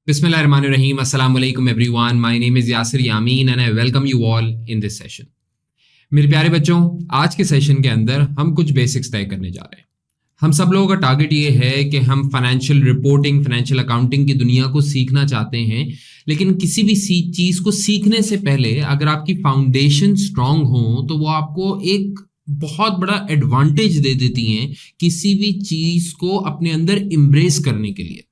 Bismillahirrahmanirrahim. Assalamu alaikum everyone. My name is Yasir Yamin and I welcome you all in this session. मेरे प्यारे बच्चों, आज के session के अंदर हम कुछ बेसिक्स तय करने जा रहे हैं। हम सब लोगों का टारगेट ये है कि हम फाइनेंशियल रिपोर्टिंग, फाइनेंशियल अकाउंटिंग की दुनिया को सीखना चाहते हैं, लेकिन किसी भी चीज़ को सीखने से पहले अगर आपकी फाउंडेशन स्ट्रांग हो तो वो आपको एक बहुत बड़ा एडवांटेज दे देती हैं किसी भी चीज़ को अपने अंदर इम्ब्रेस करने के लिए।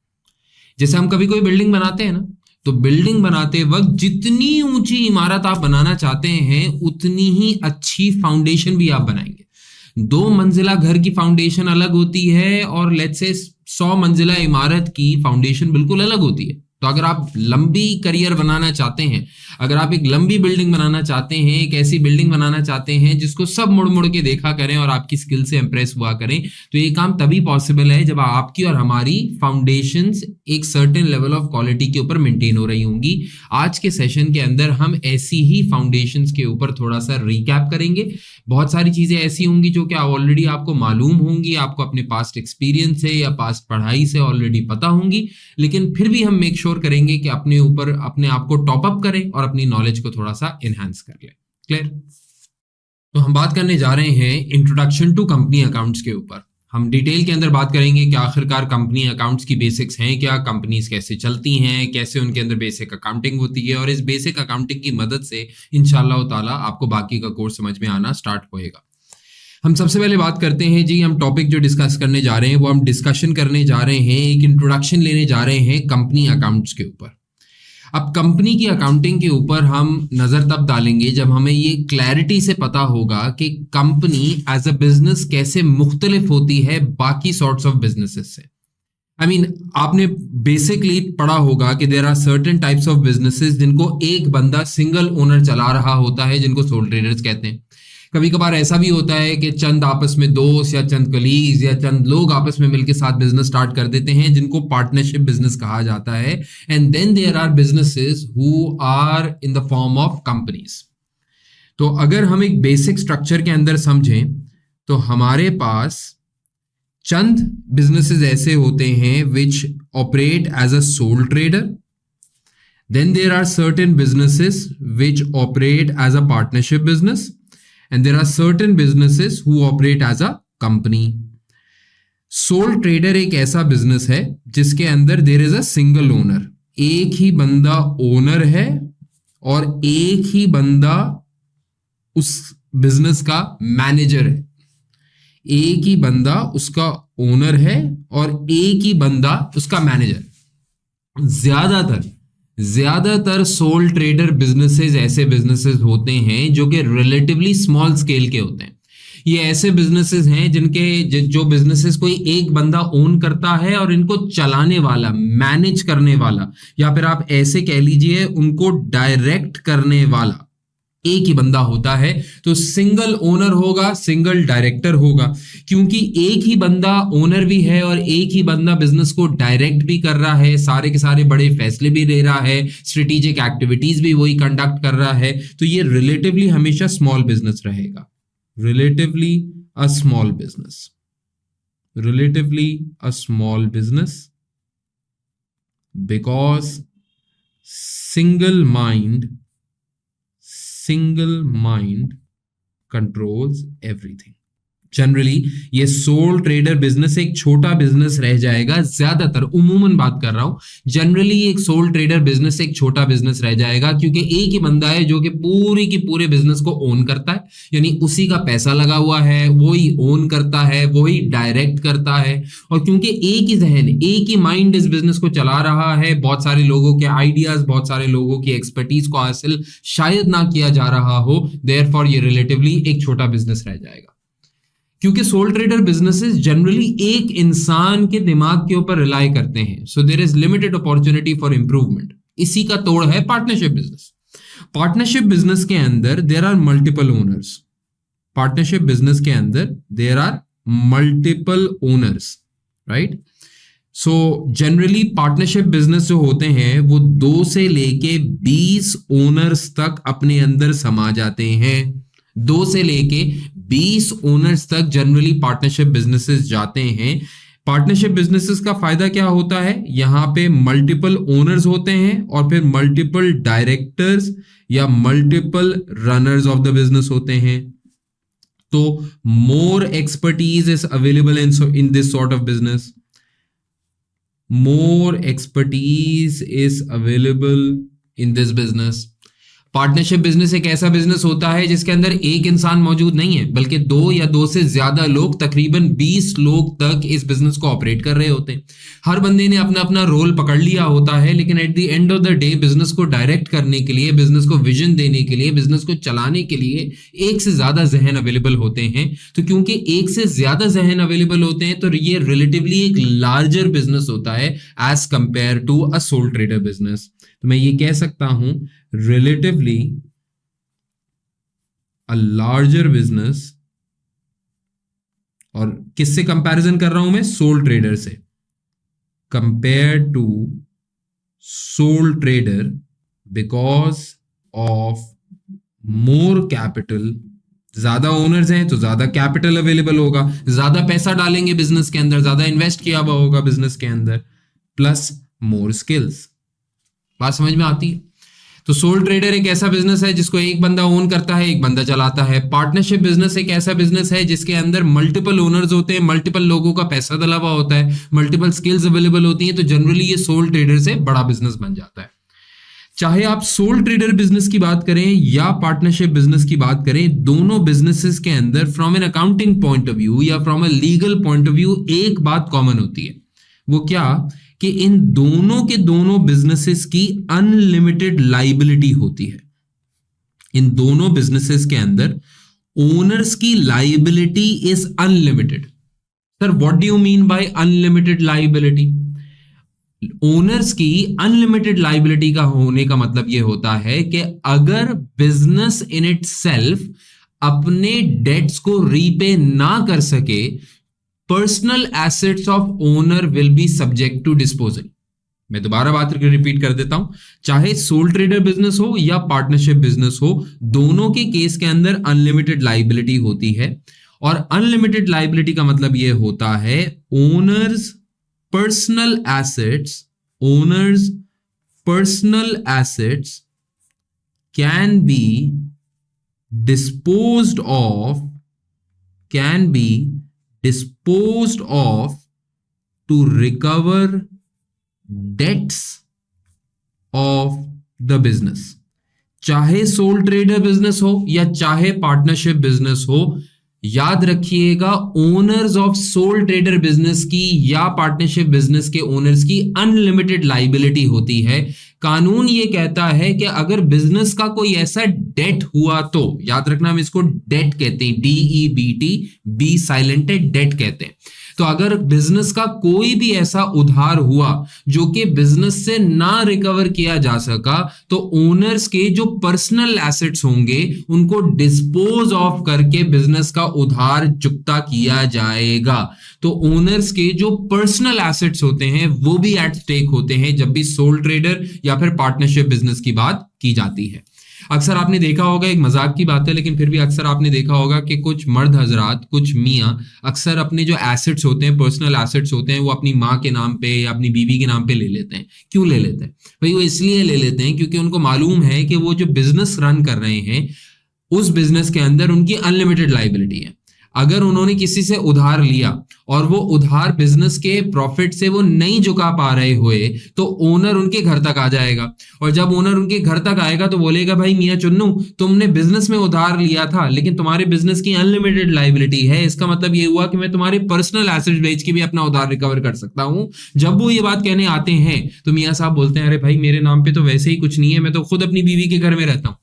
जैसे हम कभी कोई बिल्डिंग बनाते हैं ना, तो बिल्डिंग बनाते वक्त जितनी ऊंची इमारत आप बनाना चाहते हैं उतनी ही अच्छी फाउंडेशन भी आप बनाएंगे। 2 मंजिला घर की फाउंडेशन अलग होती है और लेट्स से 100 मंजिला इमारत की फाउंडेशन बिल्कुल अलग होती है। तो अगर आप लंबी करियर बनाना चाहते हैं, अगर आप एक लंबी बिल्डिंग बनाना चाहते हैं, एक ऐसी बिल्डिंग बनाना चाहते हैं जिसको सब मुड़ मुड़ के देखा करें और आपकी स्किल से इंप्रेस हुआ करें, तो ये काम तभी पॉसिबल है जब आपकी और हमारी फाउंडेशंस एक सर्टेन लेवल ऑफ क्वालिटी के ऊपर मेंटेन हो रही होंगी। आज के सेशन के अंदर हम ऐसी ही फाउंडेशंस के ऊपर थोड़ा सा रिकैप करेंगे। बहुत सारी चीजें ऐसी होंगी जो कि ऑलरेडी आपको मालूम होंगी, आपको अपने पास्ट एक्सपीरियंस से या पास्ट पढ़ाई से ऑलरेडी पता होंगी, लेकिन फिर भी हम मेक श्योर करेंगे कि अपने ऊपर अपने आप को टॉप अप करें और अपनी नॉलेज को थोड़ा सा एनहांस कर लें। क्लियर? तो हम बात करने जा रहे हैं इंट्रोडक्शन टू कंपनी अकाउंट्स के ऊपर। हम डिटेल के अंदर बात करेंगे कि आखिरकार कंपनी अकाउंट्स की बेसिक्स हैं क्या, कंपनीज कैसे चलती हैं, कैसे उनके अंदर बेसिक अकाउंटिंग होती है, और इस बेसिक अकाउंटिंग की मदद से इंशाअल्लाह ताला आपको बाकी का कोर्स समझ में आना स्टार्ट होएगा। हम सबसे पहले बात करते हैं जी, हम टॉपिक जो डिस्कस करने जा रहे हैं वो हम डिस्कशन करने जा रहे हैं, एक इंट्रोडक्शन लेने जा रहे हैं कंपनी अकाउंट्स के ऊपर। अब कंपनी की अकाउंटिंग के ऊपर हम नज़र तब डालेंगे जब हमें ये क्लैरिटी से पता होगा कि कंपनी एज अ बिजनेस कैसे मुख्तलिफ होती है बाकी सॉर्ट्स ऑफ बिजनेसेस से। आपने बेसिकली पढ़ा होगा कि there are certain types of businesses जिनको एक बंदा सिंगल ओनर चला रहा होता है, जिनको सोल ट्रेडर्स कहते हैं। कभी कभार ऐसा भी होता है कि चंद आपस में दोस्त या चंद कलीग्स या चंद लोग आपस में मिलकर साथ बिजनेस स्टार्ट कर देते हैं, जिनको पार्टनरशिप बिजनेस कहा जाता है। And then there are businesses who are in the form of companies. तो अगर हम एक बेसिक स्ट्रक्चर के अंदर समझें तो हमारे पास चंद बिजनेसेस ऐसे होते हैं which operate as a sole trader. Then there are certain businesses which operate as a partnership business, and there are certain businesses who operate as a company. Sole trader एक ऐसा बिजनेस है जिसके अंदर there is a single owner, एक ही बंदा owner है और एक ही बंदा उस बिजनेस का मैनेजर है। एक ही बंदा उसका ओनर है और एक ही बंदा उसका मैनेजर। ज्यादातर सोल ट्रेडर बिजनेसेस ऐसे बिजनेसेस होते हैं जो कि रिलेटिवली स्मॉल स्केल के होते हैं। ये ऐसे बिजनेसेस हैं जिनके जो बिजनेसेस कोई एक बंदा ओन करता है और इनको चलाने वाला, मैनेज करने वाला, या फिर आप ऐसे कह लीजिए उनको डायरेक्ट करने वाला एक ही बंदा होता है। तो सिंगल ओनर होगा, सिंगल डायरेक्टर होगा, क्योंकि एक ही बंदा ओनर भी है और एक ही बंदा बिजनेस को डायरेक्ट भी कर रहा है, सारे के सारे बड़े फैसले भी ले रहा है, स्ट्रेटेजिक एक्टिविटीज भी वही कंडक्ट कर रहा है। तो ये रिलेटिवली हमेशा स्मॉल बिजनेस रहेगा, relatively a small business, because single mind controls everything. Generally ये सोल ट्रेडर बिजनेस एक छोटा बिजनेस रह जाएगा, ज्यादातर उमूमन बात कर रहा हूं, जनरली एक सोल ट्रेडर बिजनेस एक छोटा बिजनेस रह जाएगा, क्योंकि एक ही बंदा है जो कि पूरी की पूरे बिजनेस को ओन करता है, यानी उसी का पैसा लगा हुआ है, वही ओन करता है, वही डायरेक्ट करता है। और क्योंकि एक ही जहन, एक ही माइंड इस बिजनेस को चला रहा है, बहुत सारे लोगों के आइडियाज, बहुत सारे लोगों की एक्सपर्टीज को हासिल शायद ना किया जा रहा हो, देयरफॉर ये रिलेटिवली एक छोटा बिजनेस रह जाएगा। क्योंकि सोल ट्रेडर बिजनेसेस जनरली एक इंसान के दिमाग के ऊपर रिलाई करते हैं, so there is limited opportunity for improvement. इसी का तोड़ है पार्टनरशिप बिजनेस। पार्टनरशिप बिजनेस के अंदर there are multiple owners. Partnership business के अंदर there are multiple owners, right? So generally partnership business जो होते हैं वो 2 से लेके 20 ओनर्स तक अपने अंदर समा जाते हैं। 2 से लेके 20 ओनर्स तक जनरली पार्टनरशिप बिजनेसेस जाते हैं। पार्टनरशिप बिजनेसेस का फायदा क्या होता है, यहां पे मल्टीपल ओनर्स होते हैं और फिर मल्टीपल डायरेक्टर्स या multiple runners of the business होते हैं। तो more expertise is available in this sort of business, more expertise is available in this business. Partnership business एक ऐसा बिजनेस होता है जिसके अंदर एक इंसान मौजूद नहीं है, बल्कि दो या दो से ज्यादा लोग, तकरीबन 20 लोग तक इस बिजनेस को ऑपरेट कर रहे होते हैं। हर बंदे ने अपना अपना रोल पकड़ लिया होता है, लेकिन at the end of the day business को डायरेक्ट करने के लिए, बिजनेस को विजन देने के लिए, बिजनेस को चलाने के लिए एक से ज्यादा जहन अवेलेबल होते हैं। तो क्योंकि एक से ज्यादा जहन अवेलेबल होते हैं तो ये रिलेटिवली एक लार्जर बिजनेस होता है as compare to a sole trader business. तो मैं ये कह सकता हूं relatively a larger business, और किससे कंपैरिजन कर रहा हूं मैं, सोल ट्रेडर से, compare to sole trader because of more capital. ज्यादा ओनर्स हैं तो ज्यादा कैपिटल अवेलेबल होगा, ज्यादा पैसा डालेंगे बिजनेस के अंदर, ज्यादा इन्वेस्ट किया हुआ होगा बिजनेस के अंदर, प्लस मोर स्किल्स। बात समझ में आती है? तो सोल ट्रेडर एक ऐसा बिजनेस है जिसको एक बंदा ओन करता है, एक बंदा चलाता है। पार्टनरशिप बिजनेस एक ऐसा बिजनेस है जिसके अंदर मल्टीपल ओनर्स होते हैं, मल्टीपल लोगों का पैसा डला हुआ होता है, मल्टीपल स्किल्स अवेलेबल होती हैं। तो जनरली ये सोल ट्रेडर से बड़ा बिजनेस बन जाता है। चाहे आप सोल ट्रेडर बिजनेस की बात करें या पार्टनरशिप बिजनेस की बात करें, दोनों बिजनेसेस के अंदर from an accounting point of view या from a legal point of view एक बात कॉमन होती है। वो क्या कि इन दोनों के दोनों बिजनेसेस की अनलिमिटेड लाइबिलिटी होती है। इन दोनों बिजनेसेस के अंदर ओनर्स की liability is unlimited. Sir what do you mean by unlimited liability? Owners की अनलिमिटेड लाइबिलिटी का होने का मतलब यह होता है कि अगर बिजनेस इन इट सेल्फ अपने डेट्स को रीपे ना कर सके, personal assets of owner will be subject to disposal. मैं दोबारा बात रिपीट कर देता हूं, चाहे सोल ट्रेडर बिजनेस हो या पार्टनरशिप बिजनेस हो, दोनों के केस के अंदर अनलिमिटेड लाइबिलिटी होती है। और अनलिमिटेड लाइबिलिटी का मतलब यह होता है owners personal assets can be disposed of to recover debts of the business। चाहे सोल ट्रेडर बिजनेस हो या चाहे पार्टनरशिप बिजनेस हो, याद रखिएगा owners of soul trader business की या पार्टनरशिप बिजनेस के ओनर्स की अनलिमिटेड लाइबिलिटी होती है। कानून ये कहता है कि अगर बिजनेस का कोई ऐसा डेट हुआ, तो याद रखना हम इसको डेट कहते हैं, DEBT, बी साइलेंट है, डेट कहते हैं। तो अगर बिजनेस का कोई भी ऐसा उधार हुआ जो कि बिजनेस से ना रिकवर किया जा सका, तो ओनर्स के जो पर्सनल एसेट्स होंगे उनको डिस्पोज ऑफ करके बिजनेस का उधार चुकता किया जाएगा। तो ओनर्स के जो पर्सनल एसेट्स होते हैं वो भी एट स्टेक होते हैं जब भी सोल ट्रेडर या फिर पार्टनरशिप बिजनेस की बात की जाती है। अक्सर आपने देखा होगा, एक मजाक की बात है लेकिन फिर भी अक्सर आपने देखा होगा कि कुछ मर्द हजरात, कुछ मियाँ अक्सर अपने जो एसेट्स होते हैं, पर्सनल एसेट्स होते हैं, वो अपनी माँ के नाम पे या अपनी बीवी के नाम पे ले लेते हैं। क्यों ले लेते हैं भाई? वो इसलिए ले लेते हैं क्योंकि उनको मालूम है कि वो जो बिजनेस रन कर रहे हैं उस बिजनेस के अंदर उनकी अनलिमिटेड लाइबिलिटी है। अगर उन्होंने किसी से उधार लिया और वो उधार बिजनेस के प्रॉफिट से वो नहीं चुका पा रहे हुए, तो ओनर उनके घर तक आ जाएगा। और जब ओनर उनके घर तक आएगा तो बोलेगा, भाई मियां चुन्नू, तुमने बिजनेस में उधार लिया था लेकिन तुम्हारे बिजनेस की अनलिमिटेड लाइबिलिटी है, इसका मतलब ये हुआ कि मैं तुम्हारे पर्सनल एसेट बेच के भी अपना उधार रिकवर कर सकता हूं। जब वो ये बात कहने आते हैं तो मियां साहब बोलते हैं, अरे भाई मेरे नाम पे तो वैसे ही कुछ नहीं है, मैं तो खुद अपनी बीवी के घर में रहता हूं।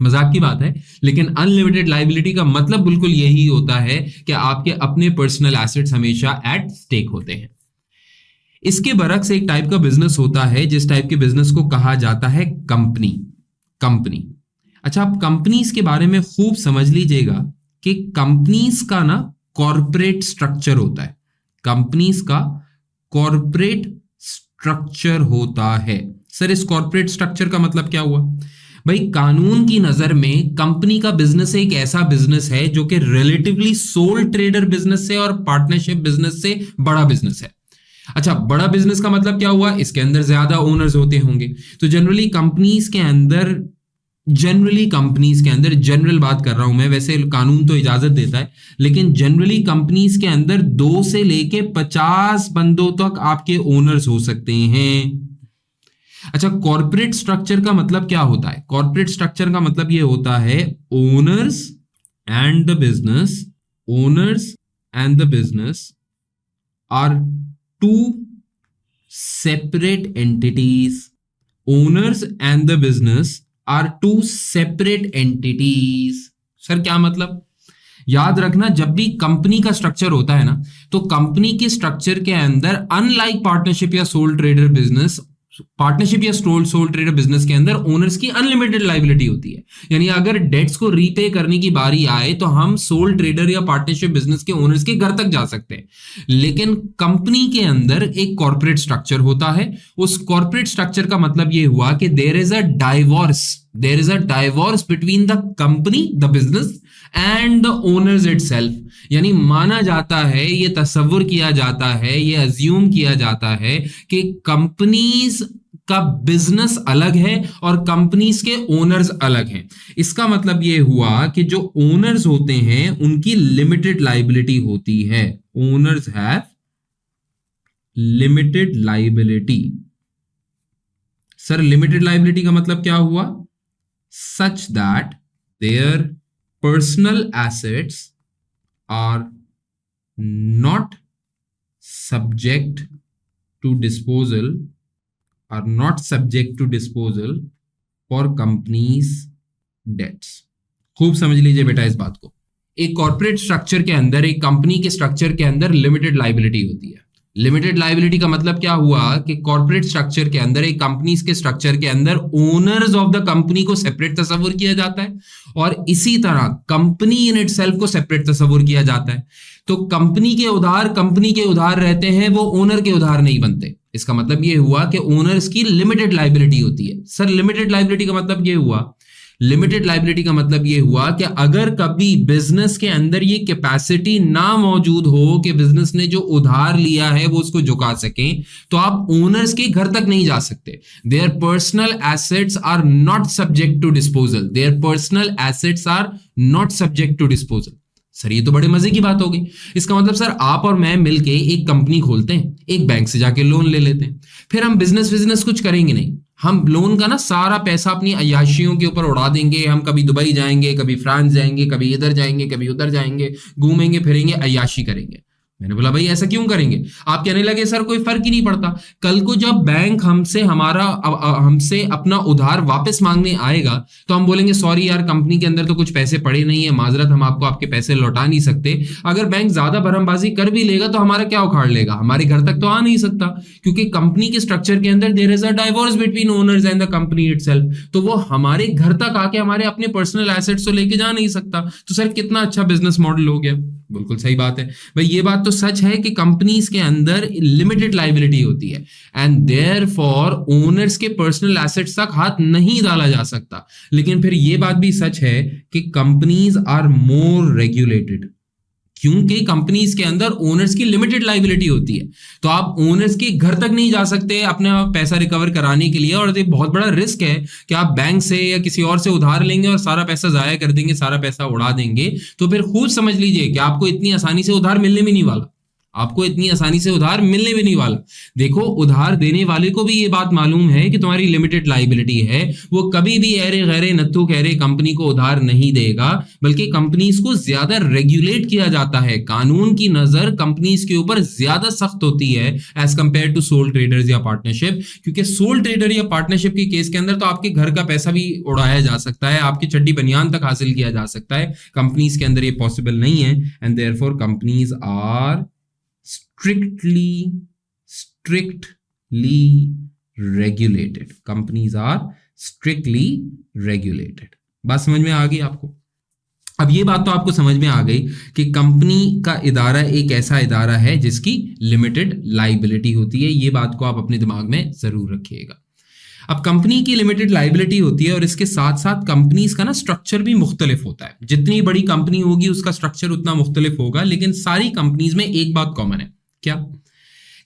मजाक की बात है, लेकिन अनलिमिटेड लाइबिलिटी का मतलब बिल्कुल यही होता है कि आपके अपने पर्सनल एसेट्स हमेशा एट स्टेक होते हैं। इसके बरक्स एक टाइप का बिजनेस होता है जिस टाइप के बिजनेस को कहा जाता है कंपनी। अच्छा, आप कंपनीज के बारे में खूब समझ लीजिएगा कि कंपनीज का ना कॉर्पोरेट स्ट्रक्चर होता है। कंपनीज का कॉर्पोरेट स्ट्रक्चर होता है। सर इस कॉर्पोरेट स्ट्रक्चर का मतलब क्या हुआ? भाई कानून की नजर में कंपनी का बिजनेस एक ऐसा बिजनेस है जो कि रिलेटिवली सोल ट्रेडर बिजनेस से और पार्टनरशिप बिजनेस से बड़ा बिजनेस है। अच्छा, बड़ा बिजनेस का मतलब क्या हुआ? इसके अंदर ज्यादा ओनर्स होते होंगे। तो जनरली कंपनीज के अंदर जनरल बात कर रहा हूं मैं, वैसे कानून तो इजाजत देता है, लेकिन जनरली कंपनीज के अंदर 2 से लेके 50 बंदों तक आपके ओनर्स हो सकते हैं। अच्छा, कॉर्पोरेट स्ट्रक्चर का मतलब क्या होता है? कॉर्पोरेट स्ट्रक्चर का मतलब ये होता है owners and the business, owners and the business are two separate entities, owners and the business are two separate entities. Sir क्या मतलब? याद रखना, जब भी कंपनी का स्ट्रक्चर होता है ना, तो कंपनी के स्ट्रक्चर के अंदर अनलाइक पार्टनरशिप या सोल ट्रेडर बिजनेस, पार्टनरशिप या सोल ट्रेडर बिजनेस के अंदर ओनर्स की अनलिमिटेड लाइबिलिटी होती है। यानी अगर डेट्स को रीपे करने की बारी आए तो हम सोल ट्रेडर या पार्टनरशिप बिजनेस के ओनर्स के घर तक जा सकते हैं। लेकिन कंपनी के अंदर एक कॉर्पोरेट स्ट्रक्चर होता है। उस कॉर्पोरेट स्ट्रक्चर का मतलब यह हुआ कि there is a divorce between the company, the business and the owners itself. यानी माना जाता है, ये तसव्वुर किया जाता है, ये अज्यूम किया जाता है कि कंपनीज का बिजनेस अलग है और कंपनीज के ओनर्स अलग हैं। इसका मतलब ये हुआ कि जो ओनर्स होते हैं उनकी लिमिटेड लाइबिलिटी होती है। Owners have limited liability. Sir limited liability का मतलब क्या हुआ? Such that their personal assets are not subject to disposal for companies debts। खूब समझ लीजिए बेटा इस बात को। एक कॉर्पोरेट स्ट्रक्चर के अंदर, एक कंपनी के स्ट्रक्चर के अंदर लिमिटेड लाइबिलिटी होती है। लिमिटेड लाइबिलिटी का मतलब क्या हुआ कि कॉर्पोरेट स्ट्रक्चर के अंदर, एक कंपनी के स्ट्रक्चर के अंदर ओनर्स ऑफ द कंपनी को सेपरेट तस्वुर किया जाता है और इसी तरह कंपनी इन इटसेल्फ को सेपरेट तस्वुर किया जाता है। तो कंपनी के उधार रहते हैं, वो ओनर के उधार नहीं बनते। इसका मतलब ये हुआ कि ओनर्स की लिमिटेड लाइबिलिटी होती है। सर लिमिटेड लाइबिलिटी का मतलब ये हुआ, लिमिटेड लाइबिलिटी का मतलब ये हुआ कि अगर कभी बिजनेस के अंदर ये कैपेसिटी ना मौजूद हो कि बिजनेस ने जो उधार लिया है वो उसको चुका सकें, तो आप ओनर्स के घर तक नहीं जा सकते। Their personal assets are not subject to disposal, their personal assets are not subject to disposal. Sir ये तो बड़े मजे की बात हो गई। इसका मतलब सर आप और मैं मिलके एक कंपनी खोलते हैं, एक बैंक से जाके लोन ले लेते हैं, फिर हम बिजनेस कुछ करेंगे नहीं, हम लोन का ना सारा पैसा अपनी अय्याशियों के ऊपर उड़ा देंगे। हम कभी दुबई जाएंगे, कभी फ्रांस जाएंगे, कभी इधर जाएंगे, कभी उधर जाएंगे, घूमेंगे फिरेंगे, अय्याशी करेंगे। मैंने बोला भाई ऐसा क्यों करेंगे? आप कहने लगे सर कोई फर्क ही नहीं पड़ता। कल को जब बैंक हमसे अपना उधार वापस मांगने आएगा तो हम बोलेंगे सॉरी यार, कंपनी के अंदर तो कुछ पैसे पड़े नहीं है, माजरत, हम आपको आपके पैसे लौटा नहीं सकते। अगर बैंक ज्यादा भरमबाजी कर भी लेगा तो हमारा क्या उखाड़ लेगा? हमारे घर तक तो आ नहीं सकता, क्योंकि कंपनी के स्ट्रक्चर के अंदर there is a divorce between owners and the company itself. तो वो हमारे घर तक आके हमारे अपने पर्सनल एसेट्स तो लेके जा नहीं सकता। तो सर कितना अच्छा बिजनेस मॉडल हो गया। बिल्कुल सही बात है भाई, ये बात तो सच है कि कंपनीज के अंदर लिमिटेड लाइबिलिटी होती है एंड देयरफॉर ओनर्स के पर्सनल एसेट्स तक हाथ नहीं डाला जा सकता। लेकिन फिर ये बात भी सच है कि कंपनीज आर मोर रेगुलेटेड, क्योंकि कंपनीज के अंदर ओनर्स की लिमिटेड लाइबिलिटी होती है। तो आप ओनर्स के घर तक नहीं जा सकते अपना पैसा रिकवर कराने के लिए, और ये बहुत बड़ा रिस्क है कि आप बैंक से या किसी और से उधार लेंगे और सारा पैसा जाया कर देंगे, सारा पैसा उड़ा देंगे। तो फिर खुद समझ लीजिए कि आपको इतनी आसानी से उधार मिलने भी नहीं वाला, आपको इतनी आसानी से उधार मिलने भी नहीं वाला। देखो, उधार देने वाले को भी ये बात मालूम है कि तुम्हारी लिमिटेड लाइबिलिटी है, वो कभी भी ऐरे गैरे नत्थु कहरे कंपनी को उधार नहीं देगा, बल्कि कंपनीज को ज्यादा रेगुलेट किया जाता है। कानून की नजर कंपनीज के ऊपर ज्यादा सख्त होती है as compare to sole traders या पार्टनरशिप, क्योंकि सोल ट्रेडर या पार्टनरशिप के केस के अंदर तो आपके घर का पैसा भी उड़ाया जा सकता है, आपकी चड्डी बनियान तक हासिल किया जा सकता है। कंपनीज के अंदर ये पॉसिबल नहीं है and therefore companies are strictly regulated, companies are strictly regulated। बात समझ में आ गई आपको? अब ये बात तो आपको समझ में आ गई कि कंपनी का इदारा एक ऐसा इदारा है जिसकी लिमिटेड लाइबिलिटी होती है। ये बात को आप अपने दिमाग में जरूर रखिएगा। अब कंपनी की लिमिटेड लाइबिलिटी होती है और इसके साथ साथ कंपनीज का ना स्ट्रक्चर भी मुख्तलिफ होता है। जितनी बड़ी कंपनी होगी उसका स्ट्रक्चर उतना मुख्तलिफ होगा, लेकिन सारी कंपनीज में एक बात कॉमन है, क्या?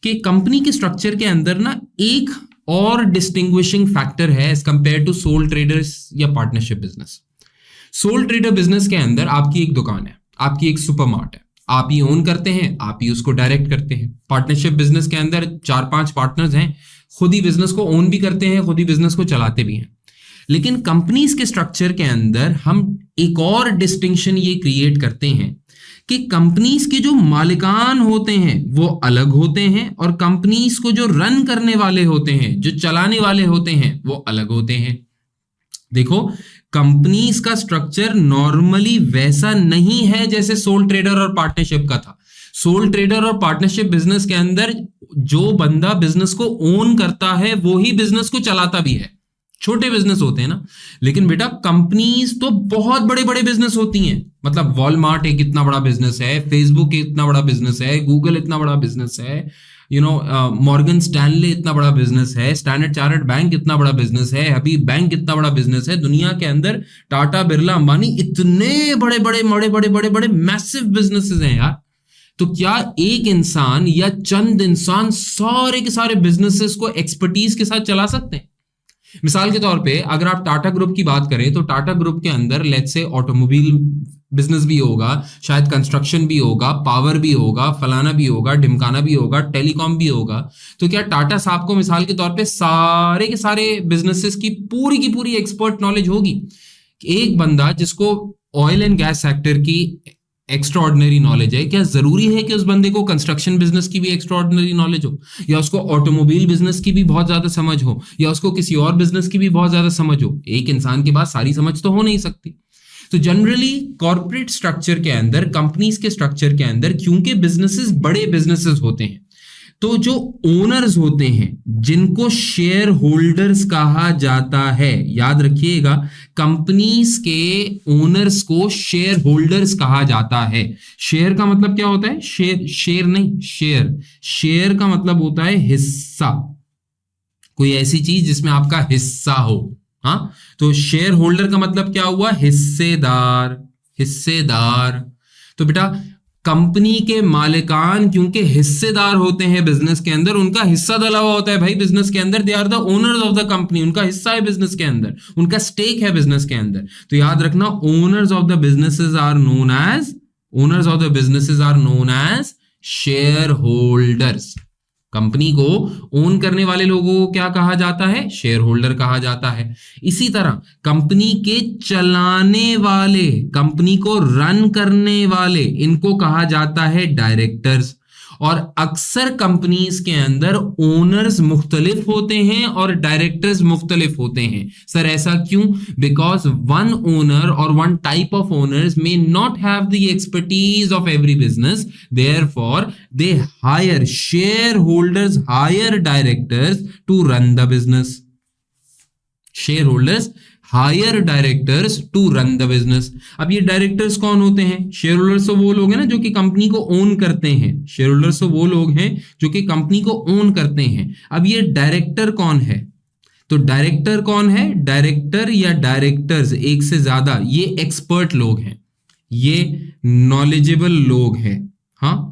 कि कंपनी के स्ट्रक्चर के अंदर ना एक और डिस्टिंग्विशिंग फैक्टर है as compare to sole traders या partnership business. Sole trader business के अंदर आपकी एक दुकान है, आपकी एक सुपरमार्ट है, आप ही ओन करते हैं, आप ही उसको डायरेक्ट करते हैं। पार्टनरशिप बिजनेस के अंदर 4-5 पार्टनर्स हैं, खुद ही बिजनेस को ओन भी करते हैं, खुद ही बिजनेस को चलाते भी हैं। लेकिन कंपनीज के स्ट्रक्चर के अंदर हम एक और डिस्टिंक्शन ये क्रिएट करते हैं कि कंपनीज के जो मालिकान होते हैं वो अलग होते हैं और कंपनीज को जो रन करने वाले होते हैं, जो चलाने वाले होते हैं, वो अलग होते हैं। देखो, कंपनीज का स्ट्रक्चर नॉर्मली वैसा नहीं है जैसे सोल ट्रेडर और पार्टनरशिप का था। सोल ट्रेडर और पार्टनरशिप बिजनेस के अंदर जो बंदा बिजनेस को ओन करता है वो ही बिजनेस को चलाता भी है। छोटे बिजनेस होते हैं ना, लेकिन बेटा कंपनीज तो बहुत बड़े बड़े बिजनेस होती हैं। मतलब वॉलमार्ट एक इतना बड़ा बिजनेस है, फेसबुक इतना बड़ा बिजनेस है, गूगल इतना बड़ा बिजनेस है, मॉर्गन स्टैनले इतना बड़ा बिजनेस है, स्टैंडर्ड चार्टर्ड बैंक इतना बड़ा बिजनेस है, हबीब बैंक इतना बड़ा बिजनेस है। दुनिया के अंदर टाटा, बिरला, अंबानी इतने बड़े बड़े बड़े बड़े बड़े बड़े मैसिव बिजनेसेस हैं यार। तो क्या एक इंसान या चंद इंसान सारे के सारे बिजनेसेस को एक्सपर्टीज के साथ चला सकते हैं? मिसाल के तौर पे अगर आप टाटा ग्रुप की बात करें तो टाटा ग्रुप के अंदर लेट्स से ऑटोमोबाइल बिजनेस भी होगा, शायद कंस्ट्रक्शन भी होगा, पावर भी होगा, फलाना भी होगा, ढिमकाना भी होगा, टेलीकॉम भी होगा। तो क्या टाटा साहब को मिसाल के तौर पे सारे के सारे बिजनेसेस की पूरी एक्सपर्ट नॉलेज होगी? एक बंदा जिसको ऑयल एंड गैस सेक्टर की एक्स्ट्रा ऑर्डिनरी नॉलेज है, क्या जरूरी है कि उस बंदे को कंस्ट्रक्शन बिजनेस की भी एक्स्ट्रा ऑर्डिनरी नॉलेज हो, या उसको ऑटोमोबाइल बिजनेस की भी बहुत ज्यादा समझ हो, या उसको किसी और बिजनेस की भी बहुत ज्यादा समझ हो? एक इंसान के पास सारी समझ तो हो नहीं सकती। तो जनरली कॉर्पोरेट स्ट्रक्चर के अंदर, कंपनीज के स्ट्रक्चर के अंदर, क्योंकि बिजनेसेस बड़े बिजनेसेस होते हैं, तो जो ओनर्स होते हैं जिनको शेयर होल्डर्स कहा जाता है, याद रखिएगा, कंपनीज के ओनर्स को शेयर होल्डर्स कहा जाता है। शेयर का मतलब क्या होता है? शेयर नहीं, शेयर का मतलब होता है हिस्सा, कोई ऐसी चीज जिसमें आपका हिस्सा हो। हाँ, तो शेयर होल्डर का मतलब क्या हुआ? हिस्सेदार। तो बेटा कंपनी के मालिकान क्योंकि हिस्सेदार होते हैं बिजनेस के अंदर, उनका हिस्सा डला हुआ होता है भाई बिजनेस के अंदर। They are the owners of the company, उनका हिस्सा है बिजनेस के अंदर, उनका स्टेक है बिजनेस के अंदर। तो याद रखना, owners of the businesses are known as share holders. Company को ओन करने वाले लोगों को क्या कहा जाता है? शेयर होल्डर कहा जाता है। इसी तरह कंपनी के चलाने वाले, कंपनी को रन करने वाले, इनको कहा जाता है डायरेक्टर्स। और अक्सर कंपनीज के अंदर ओनर्स मुख्तलिफ होते हैं और डायरेक्टर्स मुख्तलिफ होते हैं। सर ऐसा क्यों? बिकॉज वन ओनर और one type of owners may not have the expertise of every business, therefore they hire share holders, hire directors to run the business. Share holders hire directors to run the business. अब ये directors कौन होते हैं? Share holders तो वो लोग हैं ना जो कि कंपनी को ओन करते हैं। शेयर होल्डर्स तो वो लोग हैं जो कि कंपनी को ओन करते हैं। अब ये डायरेक्टर कौन है? तो डायरेक्टर कौन है? डायरेक्टर या डायरेक्टर्स एक से ज्यादा, ये एक्सपर्ट लोग हैं, ये नॉलेजेबल लोग हैं, हाँ,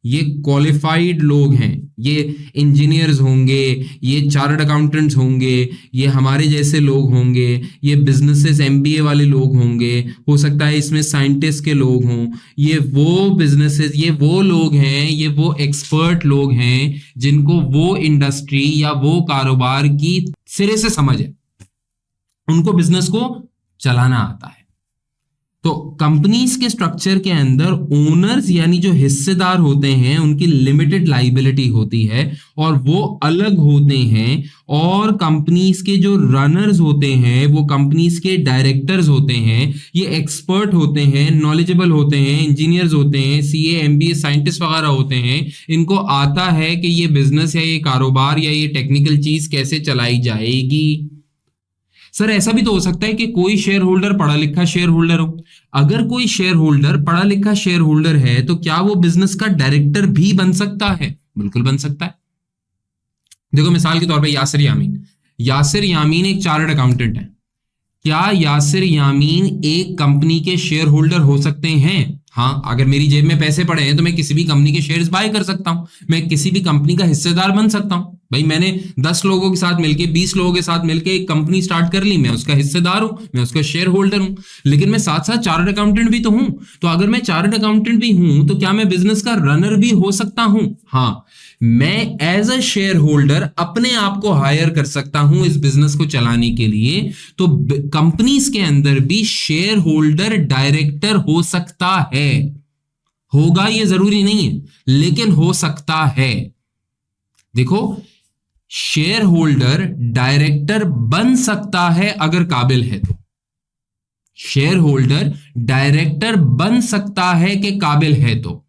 ये क्वालिफाइड लोग हैं, ये इंजीनियर्स होंगे, ये चार्टर्ड अकाउंटेंट्स होंगे, ये हमारे जैसे लोग होंगे, ये बिजनेसेस एमबीए वाले लोग होंगे, हो सकता है इसमें साइंटिस्ट के लोग हों। ये वो बिजनेसेस, ये वो लोग हैं, ये वो एक्सपर्ट लोग हैं जिनको वो इंडस्ट्री या वो कारोबार की सिरे से समझ है, उनको बिजनेस को चलाना आता है। तो कंपनीज के स्ट्रक्चर के अंदर ओनर्स यानी जो हिस्सेदार होते हैं उनकी लिमिटेड लाइबिलिटी होती है और वो अलग होते हैं, और कंपनीज के जो रनर्स होते हैं वो कंपनीज के डायरेक्टर्स होते हैं। ये एक्सपर्ट होते हैं, नॉलेजेबल होते हैं, इंजीनियर्स होते हैं, सीए एमबीए साइंटिस्ट वगैरह होते हैं। इनको आता है कि ये बिजनेस या ये कारोबार या ये टेक्निकल चीज कैसे चलाई जाएगी। सर ऐसा भी तो हो सकता है कि कोई शेयर होल्डर पढ़ा लिखा शेयर होल्डर हो। अगर कोई शेयर होल्डर पढ़ा लिखा शेयर होल्डर है तो क्या वो बिजनेस का डायरेक्टर भी बन सकता है? बिल्कुल बन सकता है। देखो मिसाल के तौर पे यासिर यामीन एक चार्टर्ड अकाउंटेंट है। क्या यासिर यामीन एक कंपनी के शेयर होल्डर हो सकते हैं? हाँ, अगर मेरी जेब में पैसे पड़े हैं तो मैं किसी भी कंपनी के शेयर्स बाय कर सकता हूं, मैं किसी भी कंपनी का हिस्सेदार बन सकता हूं। भाई मैंने 10 लोगों के साथ मिलके, 20 लोगों के साथ मिलके एक कंपनी स्टार्ट कर ली, मैं उसका हिस्सेदार हूं, मैं उसका शेयर होल्डर हूं। लेकिन मैं साथ साथ चार्टर्ड अकाउंटेंट भी तो हूं। तो अगर मैं चार्टर्ड अकाउंटेंट भी हूं तो क्या मैं बिजनेस का रनर भी हो सकता हूं? हाँ, मैं एज अ शेयर होल्डर अपने आप को हायर कर सकता हूं इस बिजनेस को चलाने के लिए। तो कंपनीज के अंदर भी शेयर होल्डर डायरेक्टर हो सकता है। होगा ये जरूरी नहीं है, लेकिन हो सकता है। देखो, शेयर होल्डर डायरेक्टर बन सकता है अगर काबिल है तो। शेयर होल्डर डायरेक्टर बन सकता है कि काबिल है तो।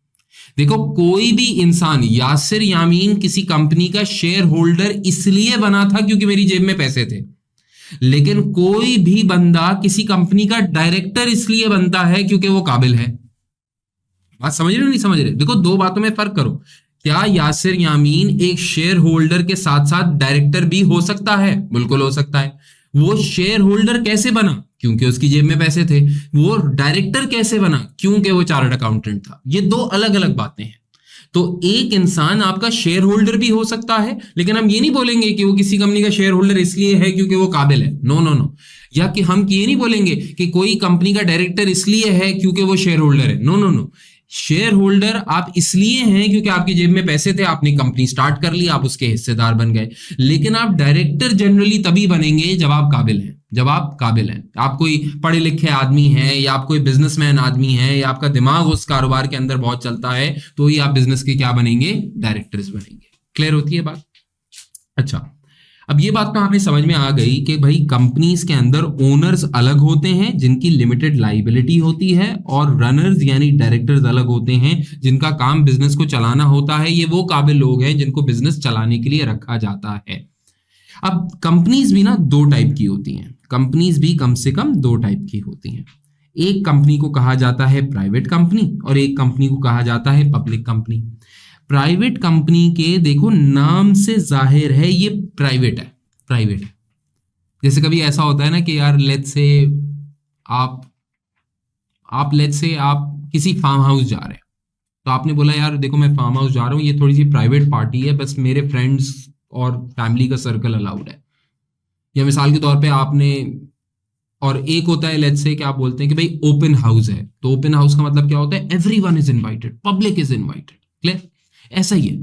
देखो, कोई भी इंसान, यासिर यामीन किसी कंपनी का शेयर होल्डर इसलिए बना था क्योंकि मेरी जेब में पैसे थे। लेकिन कोई भी बंदा किसी कंपनी का डायरेक्टर इसलिए बनता है क्योंकि वो काबिल है। बात समझ रहे हो नहीं समझ रहे? देखो, दो बातों में फर्क करो। क्या यासिर यामीन एक शेयर होल्डर के साथ साथ डायरेक्टर भी हो सकता है? बिल्कुल हो सकता है। वो शेयर होल्डर कैसे बना? क्योंकि उसकी जेब में पैसे थे। वो डायरेक्टर कैसे बना? क्योंकि वो चार्टर्ड अकाउंटेंट था। ये दो अलग अलग बातें हैं। तो एक इंसान आपका शेयर होल्डर भी हो सकता है, लेकिन हम ये नहीं बोलेंगे कि वो किसी कंपनी का शेयर होल्डर इसलिए है क्योंकि वो काबिल है। No no no. या कि हम ये नहीं बोलेंगे कि कोई कंपनी का डायरेक्टर इसलिए है क्योंकि वो शेयर होल्डर है। No no no. Share holder आप इसलिए हैं क्योंकि आपकी जेब में पैसे थे, आपने कंपनी स्टार्ट कर ली, आप उसके हिस्सेदार बन गए। लेकिन आप डायरेक्टर जनरली तभी बनेंगे जब आप काबिल हैं। जब आप काबिल हैं, आप कोई पढ़े लिखे आदमी हैं, या आप कोई बिजनेसमैन आदमी हैं, या आपका दिमाग उस कारोबार के अंदर बहुत चलता है, तो ही आप बिजनेस के क्या बनेंगे? डायरेक्टर्स बनेंगे। क्लियर होती है बात? अच्छा, अब ये बात तो आपने समझ में आ गई कि भाई कंपनीज के अंदर ओनर्स अलग होते हैं जिनकी लिमिटेड लाइबिलिटी होती है, और रनर्स यानी डायरेक्टर्स अलग होते हैं जिनका काम बिजनेस को चलाना होता है। ये वो काबिल लोग हैं जिनको बिजनेस चलाने के लिए रखा जाता है। अब कंपनीज भी ना दो टाइप की होती हैं। कंपनीज भी कम से कम दो टाइप की होती हैं। एक कंपनी को कहा जाता है प्राइवेट कंपनी, और एक कंपनी को कहा जाता है पब्लिक कंपनी। प्राइवेट कंपनी के देखो नाम से जाहिर है ये प्राइवेट है। प्राइवेट है। जैसे कभी ऐसा होता है ना कि यार लेट्स से आप किसी फार्म हाउस जा रहे हैं, तो आपने बोला यार देखो मैं फार्म हाउस जा रहा हूँ, ये थोड़ी सी प्राइवेट पार्टी है, बस मेरे फ्रेंड्स और फैमिली का सर्कल अलाउड है। या मिसाल के तौर पे आपने, और एक होता है लेट्स से कि आप बोलते हैं कि भाई ओपन हाउस है, तो ओपन हाउस का मतलब क्या होता है? Everyone is invited, public is invited. Clear? ऐसा ही है।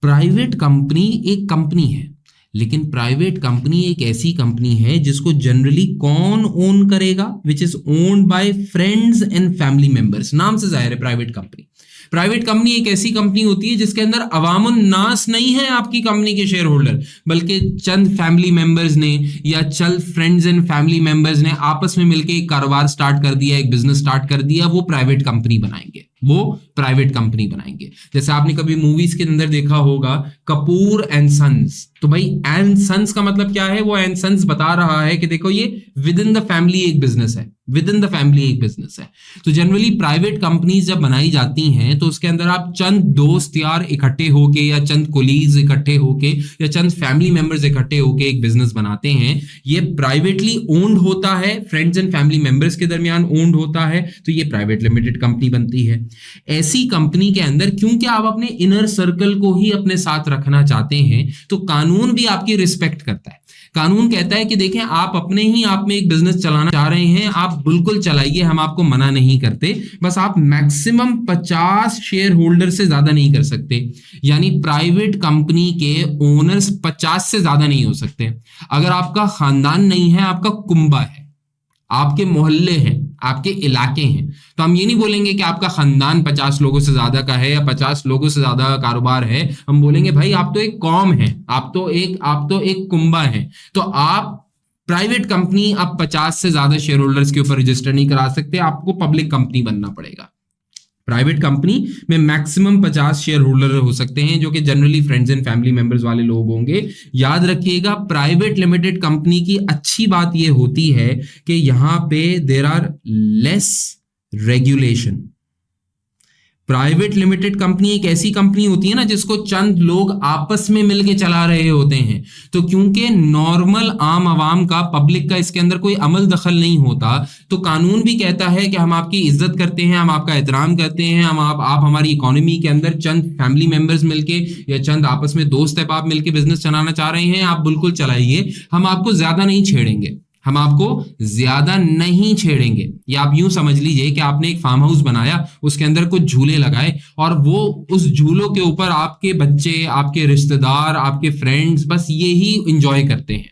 प्राइवेट कंपनी एक कंपनी है, लेकिन प्राइवेट कंपनी एक ऐसी कंपनी है जिसको जनरली कौन ओन करेगा? Which is owned by friends and family members. नाम से जाहिर है प्राइवेट कंपनी। प्राइवेट कंपनी एक ऐसी कंपनी होती है जिसके अंदर अवामुन नास नहीं है आपकी कंपनी के शेयर होल्डर, बल्कि चंद फैमिली मेंबर्स ने या चंद फ्रेंड्स एंड फैमिली मेंबर्स ने आपस में मिलकर एक कारोबार स्टार्ट कर दिया, एक बिजनेस स्टार्ट कर दिया, वो प्राइवेट कंपनी बनाएंगे। वो प्राइवेट कंपनी बनाएंगे। जैसे आपने कभी मूवीज के अंदर देखा होगा कपूर एंड सन्स, तो भाई एंड सन्स का मतलब क्या है? वो एंड सन्स बता रहा है कि देखो ये विद इन द फैमिली एक बिजनेस है, विद इन द फैमिली एक बिजनेस है। तो जनरली प्राइवेट कंपनीज जब बनाई जाती हैं तो उसके अंदर आप चंद दोस्त यार इकट्ठे होके, या चंद कोलीग्स इकट्ठे होके, या चंद फैमिली मेंबर्स इकट्ठे होके एक बिजनेस बनाते हैं। ये प्राइवेटली ओन्ड होता है, फ्रेंड्स एंड फैमिली मेंबर्स के दरमियान ओन्ड होता है, तो ये प्राइवेट लिमिटेड कंपनी बनती है। ऐसी कंपनी के अंदर क्योंकि आप अपने इनर सर्कल को ही अपने साथ रखना चाहते हैं, तो कानून भी आपकी रिस्पेक्ट करता है। कानून कहता है कि देखें आप अपने ही आप में एक बिजनेस चलाना चाह रहे हैं, आप बिल्कुल चलाइए, हम आपको मना नहीं करते, बस आप मैक्सिमम 50 शेयर होल्डर से ज्यादा नहीं कर सकते। यानी प्राइवेट कंपनी के ओनर्स 50 से ज्यादा नहीं हो सकते। अगर आपका खानदान नहीं है, आपका कुंबा है, आपके मोहल्ले हैं, आपके इलाके हैं, तो हम ये नहीं बोलेंगे कि आपका खानदान 50 लोगों से ज्यादा का है या 50 लोगों से ज्यादा का कारोबार है। हम बोलेंगे भाई आप तो एक कौम है, आप तो एक कुंबा है। तो आप प्राइवेट कंपनी आप 50 से ज्यादा शेयर होल्डर्स के ऊपर रजिस्टर नहीं करा सकते, आपको पब्लिक कंपनी बनना पड़ेगा। प्राइवेट कंपनी में मैक्सिमम 50 शेयर होल्डर हो सकते हैं, जो कि generally friends and family members वाले लोग होंगे। याद रखिएगा, प्राइवेट लिमिटेड कंपनी की अच्छी बात यह होती है कि यहां पे there are less regulation. Private limited company एक ऐसी कंपनी होती है ना जिसको चंद लोग आपस में मिलके चला रहे होते हैं। तो क्योंकि नॉर्मल आम आवाम का, पब्लिक का इसके अंदर कोई अमल दखल नहीं होता, तो कानून भी कहता है कि हम आपकी इज्जत करते हैं, हम आपका एहतराम करते हैं, हम आप हमारी इकोनॉमी के अंदर चंद फैमिली मेंबर्स मिलके या चंद आपस में दोस्त अहबाब मिलके बिजनेस चलाना चाह रहे हैं, आप बिल्कुल चलाइए, हम आपको ज्यादा नहीं छेड़ेंगे, हम आपको ज्यादा नहीं छेड़ेंगे। या आप यूं समझ लीजिए कि आपने एक फार्म हाउस बनाया, उसके अंदर कुछ झूले लगाए और वो उस झूलों के ऊपर आपके बच्चे, आपके रिश्तेदार, आपके फ्रेंड्स बस ये ही इंजॉय करते हैं।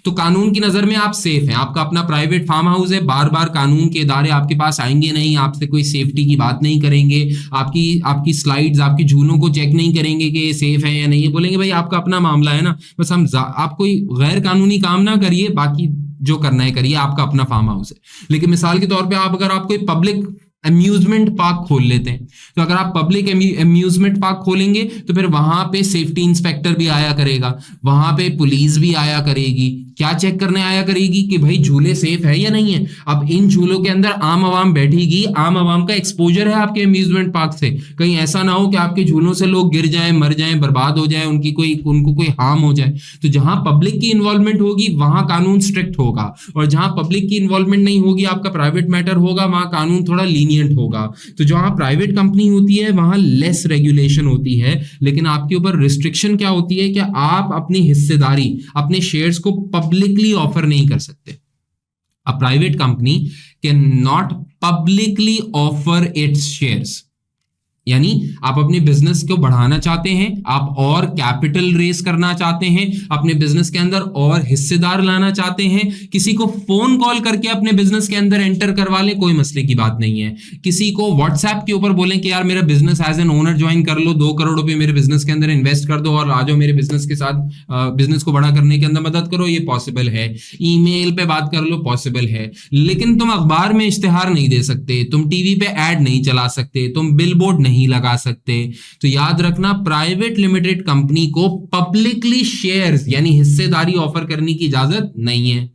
तो कानून की नजर में आप सेफ हैं, आपका अपना प्राइवेट फार्म हाउस है, बार बार कानून के इदारे आपके पास आएंगे नहीं, आपसे कोई सेफ्टी की बात नहीं करेंगे, आपकी स्लाइड्स, आपकी झूलों को चेक नहीं करेंगे कि ये सेफ है या नहीं है, बोलेंगे भाई आपका अपना मामला है ना, बस आप कोई गैर कानूनी काम ना करिए, बाकी जो करना है करिए, आपका अपना फार्म हाउस है। लेकिन मिसाल के तौर पे अगर आप कोई पब्लिक अम्यूजमेंट पार्क खोल लेते हैं, तो अगर आप पब्लिक अम्यूजमेंट पार्क खोलेंगे तो फिर वहां पे सेफ्टी इंस्पेक्टर भी आया करेगा, वहां पे पुलिस भी आया करेगी। क्या चेक करने आया करेगी कि भाई झूले सेफ है या नहीं है। अब इन झूलों के अंदर आम आवाम बैठेगी, आम आवाम का एक्सपोजर है आपके अम्यूजमेंट पार्क से, कहीं ऐसा ना हो कि आपके झूलों से लोग गिर जाएं, मर जाएं, बर्बाद हो जाएं, उनको कोई हार्म हो जाए। तो जहां पब्लिक की इन्वॉल्वमेंट होगी वहां कानून स्ट्रिक्ट होगा, और जहां पब्लिक की इन्वॉल्वमेंट नहीं होगी, आपका प्राइवेट मैटर होगा, वहां कानून थोड़ा लीनियंट होगा। तो जहां प्राइवेट कंपनी होती है वहां लेस रेगुलेशन होती है, लेकिन आपके ऊपर रिस्ट्रिक्शन क्या होती है कि आप अपनी हिस्सेदारी, अपने शेयर्स को पब्लिकली ऑफर नहीं कर सकते। A private company can not publicly offer it's shares, यानी आप अपने बिजनेस को बढ़ाना चाहते हैं, आप और कैपिटल रेस करना चाहते हैं, अपने बिजनेस के अंदर और हिस्सेदार लाना चाहते हैं, किसी को फोन कॉल करके अपने बिजनेस के अंदर एंटर करवा लें, कोई मसले की बात नहीं है। किसी को व्हाट्सएप के ऊपर बोलें कि यार मेरा business as an owner join कर लो, 2 करोड़ रुपए मेरे बिजनेस के अंदर इन्वेस्ट कर दो और आ जाओ मेरे बिजनेस के साथ, बिजनेस को बड़ा करने के अंदर मदद करो, ये पॉसिबल है। ईमेल पे बात कर लो, पॉसिबल है। लेकिन तुम अखबार में इश्तेहार नहीं दे सकते, तुम टीवी पे एड नहीं चला सकते, तुम बिलबोर्ड नहीं लगा सकते। तो याद रखना, प्राइवेट लिमिटेड कंपनी को पब्लिकली शेयर्स यानी हिस्सेदारी ऑफर करने की इजाजत नहीं है।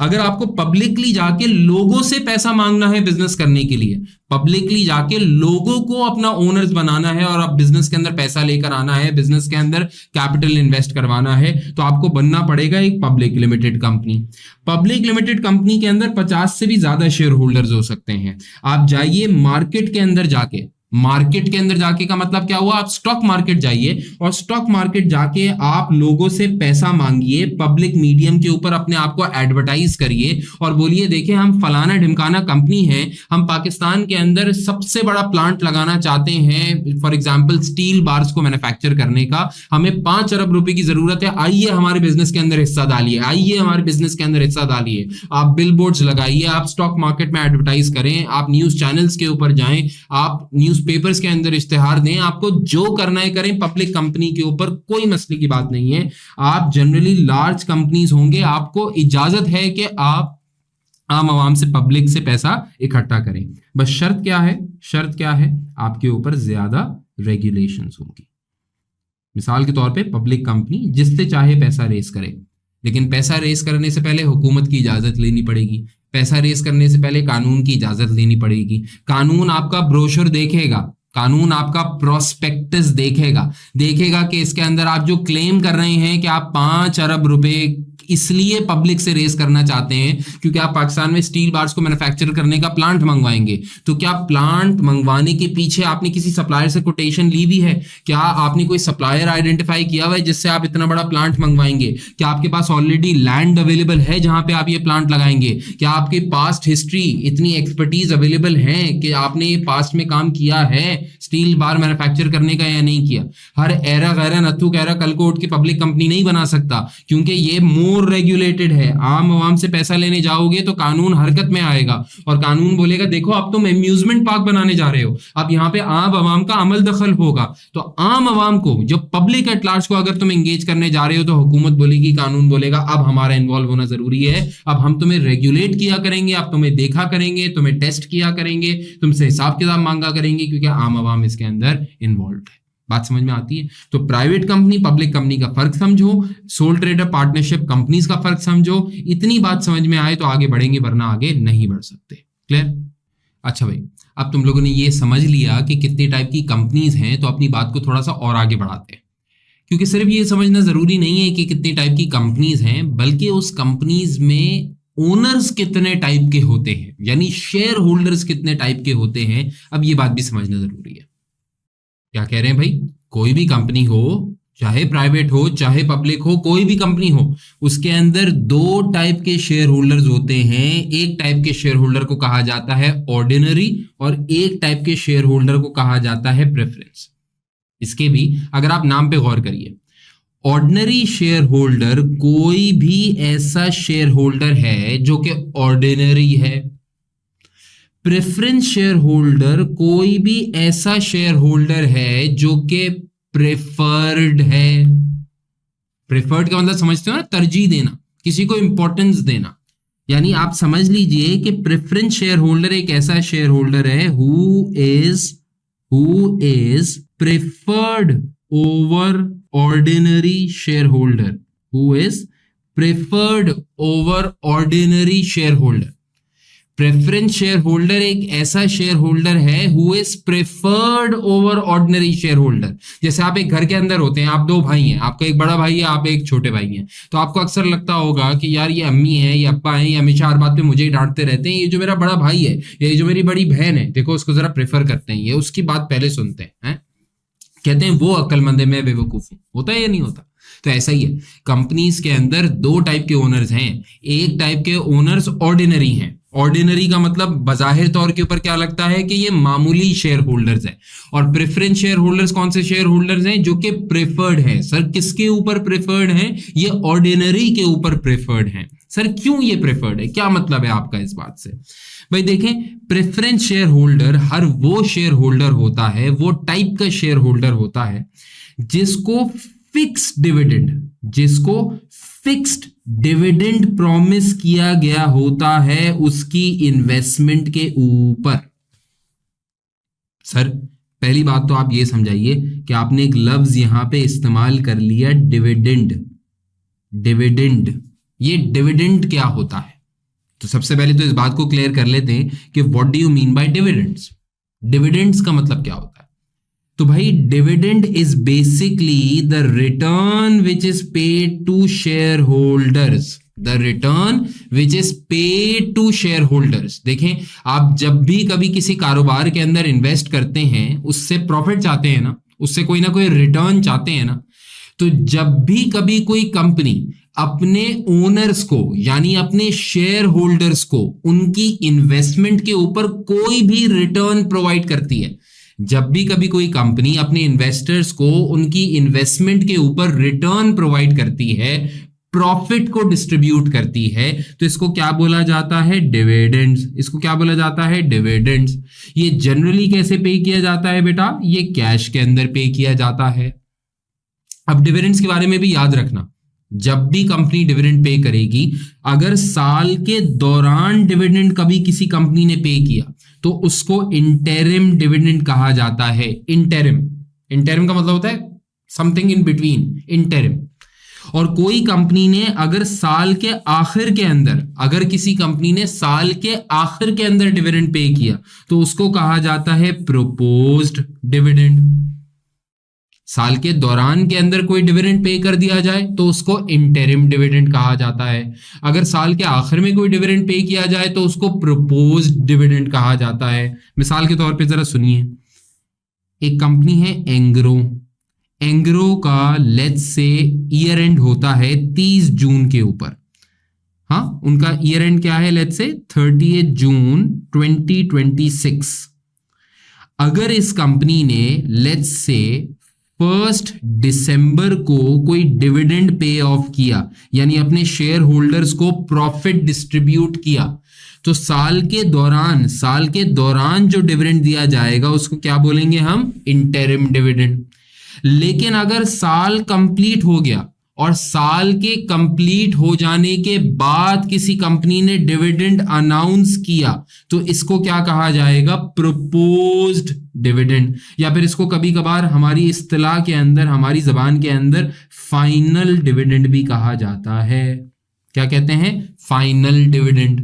अगर आपको पब्लिकली जाके लोगों से पैसा मांगना है बिजनेस करने के लिए, पब्लिकली जाके लोगों को अपना ओनर्स बनाना है और आप बिजनेस के अंदर पैसा लेकर आना है, बिजनेस के अंदर कैपिटल इन्वेस्ट करवाना है, तो आपको बनना पड़ेगा एक public limited company. Public limited company के अंदर 50 से भी ज्यादा शेयर होल्डर्स हो सकते हैं। आप जाइए मार्केट के अंदर जाके, मार्केट के अंदर जाके का मतलब क्या हुआ, आप स्टॉक मार्केट जाइए और स्टॉक मार्केट जाके आप लोगों से पैसा मांगिए, पब्लिक मीडियम के ऊपर अपने आप को एडवर्टाइज करिए और बोलिए देखिए हम फलाना ढिमकाना कंपनी है, हम पाकिस्तान के अंदर सबसे बड़ा प्लांट लगाना चाहते हैं, फॉर एग्जांपल स्टील बार्स को मैन्युफैक्चर करने का, हमें 5 अरब रुपए की जरूरत है, आइए हमारे बिजनेस के अंदर हिस्सा डालिए, आइए हमारे बिजनेस के अंदर हिस्सा डालिए। आप बिलबोर्ड्स लगाइए, आप स्टॉक मार्केट में एडवर्टाइज करें, आप न्यूज चैनल्स के ऊपर जाएं, आप न्यूज पेपर्स के अंदर इश्तेहार दें, आपको जो करना है करें, पब्लिक कंपनी के ऊपर कोई मसले की बात नहीं है। आप जनरली लार्ज कंपनीज होंगे, आपको इजाजत है कि आप आम आवाम से, पब्लिक से पैसा इकट्ठा करें। बस शर्त क्या है, शर्त क्या है, आपके ऊपर ज्यादा रेगुलेशंस होंगी। मिसाल के तौर पे पब्लिक कंपनी जिससे चाहे पैसा रेस करे, लेकिन पैसा रेस करने से पहले हुकूमत की इजाजत लेनी पड़ेगी, पैसा रेस करने से पहले कानून की इजाजत लेनी पड़ेगी। कानून आपका ब्रोशर देखेगा, कानून आपका प्रोस्पेक्टस देखेगा कि इसके अंदर आप जो क्लेम कर रहे हैं कि आप 5 अरब रुपए इसलिए पब्लिक से रेस करना चाहते हैं क्योंकि आप पाकिस्तान में स्टील बार्स को मैन्युफैक्चर करने का प्लांट मंगवाएंगे, तो क्या प्लांट मंगवाने के पीछे आपने किसी सप्लायर से कोटेशन ली हुई है? क्या आपने कोई सप्लायर आइडेंटिफाई किया हुआ है जिससे आप इतना बड़ा प्लांट मंगवाएंगे? क्या आपके पास ऑलरेडी लैंड अवेलेबल है जहां पे आप ये प्लांट लगाएंगे? क्या आपके पास्ट हिस्ट्री, इतनी एक्सपर्टीज अवेलेबल है कि आपने ये पास्ट में काम किया है स्टील बार मैन्युफैक्चर करने का या नहीं किया? हर एरा गैरा नथु कहरा कल को उठ के पब्लिक कंपनी नहीं बना सकता क्योंकि ये मोर रेगुलेटेड है। आम आवाम से पैसा लेने जाओगे तो कानून हरकत में आएगा और कानून बोलेगा देखो अब तुम अम्यूजमेंट पार्क बनाने जा रहे हो, अब यहाँ पे आम आवाम का अमल दखल होगा। तो आम आवाम को, जो पब्लिक एट लार्ज को अगर तुम एंगेज करने जा रहे हो तो हुकूमत बोलेगी, कानून बोलेगा अब हमारा इन्वॉल्व होना जरूरी है, अब हम तुम्हें रेगुलेट किया करेंगे, अब तुम्हें देखा करेंगे, तुम्हें टेस्ट किया करेंगे, तुमसे हिसाब किताब मांगा करेंगे क्योंकि आम आवाम इसके अंदर इन्वॉल्व है। बात समझ में आती है? तो प्राइवेट कंपनी पब्लिक कंपनी का फर्क समझो, सोल ट्रेडर पार्टनरशिप कंपनीज का फर्क समझो। इतनी बात समझ में आए तो आगे बढ़ेंगे, वरना आगे नहीं बढ़ सकते। क्लियर? अच्छा भाई, अब तुम लोगों ने ये समझ लिया कि कितने टाइप की कंपनीज हैं, तो अपनी बात को थोड़ा सा और आगे बढ़ाते हैं। क्योंकि सिर्फ ये समझना जरूरी नहीं है कि कितनी टाइप की कंपनीज हैं, बल्कि उस कंपनीज में ओनर्स कितने टाइप के होते हैं, यानी शेयर होल्डर्स कितने टाइप के होते हैं। अब ये बात भी समझना जरूरी है। क्या कह रहे हैं भाई? कोई भी कंपनी हो, चाहे प्राइवेट हो चाहे पब्लिक हो, कोई भी कंपनी हो, उसके अंदर दो टाइप के शेयर होल्डर्स होते हैं। एक टाइप के शेयर होल्डर को कहा जाता है ऑर्डिनरी और एक टाइप के शेयर होल्डर को कहा जाता है प्रेफरेंस। इसके भी अगर आप नाम पे गौर करिए, ऑर्डिनरी शेयर होल्डर कोई भी ऐसा शेयर होल्डर है जो कि ऑर्डिनरी है। प्रेफरेंस शेयर होल्डर कोई भी ऐसा शेयर होल्डर है जो कि प्रेफर्ड है। प्रेफर्ड का मतलब समझते हो ना, तरजीह देना, किसी को इंपॉर्टेंस देना। यानी आप समझ लीजिए कि प्रेफरेंस शेयर होल्डर एक ऐसा शेयर होल्डर है who is preferred over ordinary share holder, who is preferred over ordinary share holder. Preference share holder एक ऐसा शेयर होल्डर है who is preferred over ordinary share holder. जैसे आप एक घर के अंदर होते हैं, आप दो भाई हैं, आपका एक बड़ा भाई है, आप एक छोटे भाई हैं, तो आपको अक्सर लगता होगा कि यार ये अम्मी है, ये अप्पा है, ये हमेशा हर बात पे मुझे ही डांटते रहते हैं, ये जो मेरा बड़ा भाई है, ये जो मेरी बड़ी बहन है, देखो उसको जरा प्रेफर करते हैं, ये उसकी बात पहले सुनते हैं, कहते हैं वो अक्लमंद है, मैं बेवकूफ हूं। होता है या नहीं होता? तो ऐसा ही है, कंपनीज के अंदर दो टाइप के ओनर्स हैं। एक टाइप के ओनर्स ऑर्डिनरी हैं। ऑर्डिनरी का मतलब बजाहिर तौर के ऊपर क्या लगता है कि ये मामूली शेयर होल्डर्स हैं। और प्रेफरेंस शेयर होल्डर्स कौन से शेयर होल्डर्स हैं? जो कि प्रेफर्ड हैं। सर किसके ऊपर प्रेफर्ड हैं? ये ऑर्डिनरी के ऊपर प्रेफर्ड हैं। सर क्यों ये प्रेफर्ड है, क्या मतलब है आपका इस बात से? भाई देखें, प्रेफरेंस शेयर होल्डर हर वो शेयर होल्डर होता है, वो टाइप का शेयर होल्डर होता है जिसको फिक्स्ड डिविडेंड प्रॉमिस किया गया होता है उसकी इन्वेस्टमेंट के ऊपर। सर पहली बात तो आप ये समझाइए कि आपने एक लफ्ज यहां पे इस्तेमाल कर लिया, डिविडेंड। ये डिविडेंड क्या होता है? तो सबसे पहले तो इस बात को क्लियर कर लेते हैं कि what do you mean by dividends. Dividends का मतलब क्या होता है? तो भाई dividend is basically the return which is paid to share holders. The return which is paid to share holders. देखें, आप जब भी कभी किसी कारोबार के अंदर इन्वेस्ट करते हैं, उससे प्रॉफिट चाहते हैं ना, उससे कोई ना कोई रिटर्न चाहते हैं ना, तो जब भी कभी कोई कंपनी अपने ओनर्स को यानी अपने शेयर होल्डर्स को उनकी इन्वेस्टमेंट के ऊपर कोई भी रिटर्न प्रोवाइड करती है, जब भी कभी कोई कंपनी अपने इन्वेस्टर्स को उनकी इन्वेस्टमेंट के ऊपर रिटर्न प्रोवाइड करती है, प्रॉफिट को डिस्ट्रीब्यूट करती है, तो इसको क्या बोला जाता है? डिविडेंड्स। इसको क्या बोला जाता है? डिविडेंड्स। ये जनरली कैसे पे किया जाता है बेटा? ये कैश के अंदर पे किया जाता है। अब डिविडेंड्स के बारे में भी याद रखना, जब भी कंपनी डिविडेंड पे करेगी, अगर साल के दौरान डिविडेंड कभी किसी कंपनी ने पे किया तो उसको इंटरिम डिविडेंड कहा जाता है। इंटरिम का मतलब होता है समथिंग इन बिटवीन, इंटरिम। और कोई कंपनी ने अगर साल के आखिर के अंदर, अगर किसी कंपनी ने साल के आखिर के अंदर डिविडेंड पे किया तो उसको कहा जाता है प्रोपोज्ड डिविडेंड। साल के दौरान के अंदर कोई डिविडेंड पे कर दिया जाए तो उसको इंटरिम डिविडेंड कहा जाता है। अगर साल के आखिर में कोई डिविडेंड पे किया जाए तो उसको प्रपोज्ड डिविडेंड कहा जाता है। मिसाल के तौर पे जरा सुनिए, एक कंपनी है एंग्रो का लेट्स से ईयर एंड होता है 30 जून के ऊपर। हाँ, उनका ईयर एंड क्या है? लेट्स से 30 जून 2026। अगर इस कंपनी ने लेट्स से 1 दिसंबर को कोई डिविडेंड पे ऑफ किया, यानी अपने शेयर होल्डर्स को प्रॉफिट डिस्ट्रीब्यूट किया, तो साल के दौरान जो डिविडेंड दिया जाएगा उसको क्या बोलेंगे हम? Interim dividend. लेकिन अगर साल कंप्लीट हो गया और साल के कंप्लीट हो जाने के बाद किसी कंपनी ने डिविडेंड अनाउंस किया तो इसको क्या कहा जाएगा? Proposed dividend. या फिर इसको कभी कभार हमारी इस्तिलाह के अंदर, हमारी जबान के अंदर फाइनल डिविडेंड भी कहा जाता है। क्या कहते हैं? Final dividend.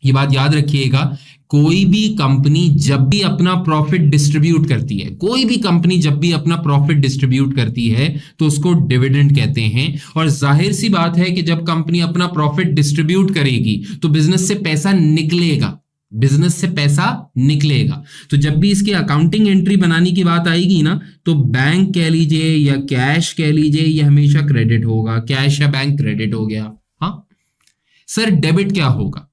ये बात याद रखिएगा कोई भी कंपनी जब भी अपना प्रॉफिट डिस्ट्रीब्यूट करती है, कोई भी कंपनी जब भी अपना प्रॉफिट डिस्ट्रीब्यूट करती है तो उसको डिविडेंड कहते हैं। और जाहिर सी बात है कि जब कंपनी अपना प्रॉफिट डिस्ट्रीब्यूट करेगी तो बिजनेस से पैसा निकलेगा, बिजनेस से पैसा निकलेगा। तो जब भी इसकी अकाउंटिंग एंट्री बनाने की बात आएगी ना, तो बैंक कह लीजिए या कैश कह लीजिए, ये हमेशा क्रेडिट होगा। कैश या बैंक क्रेडिट हो गया। हाँ सर, डेबिट क्या होगा?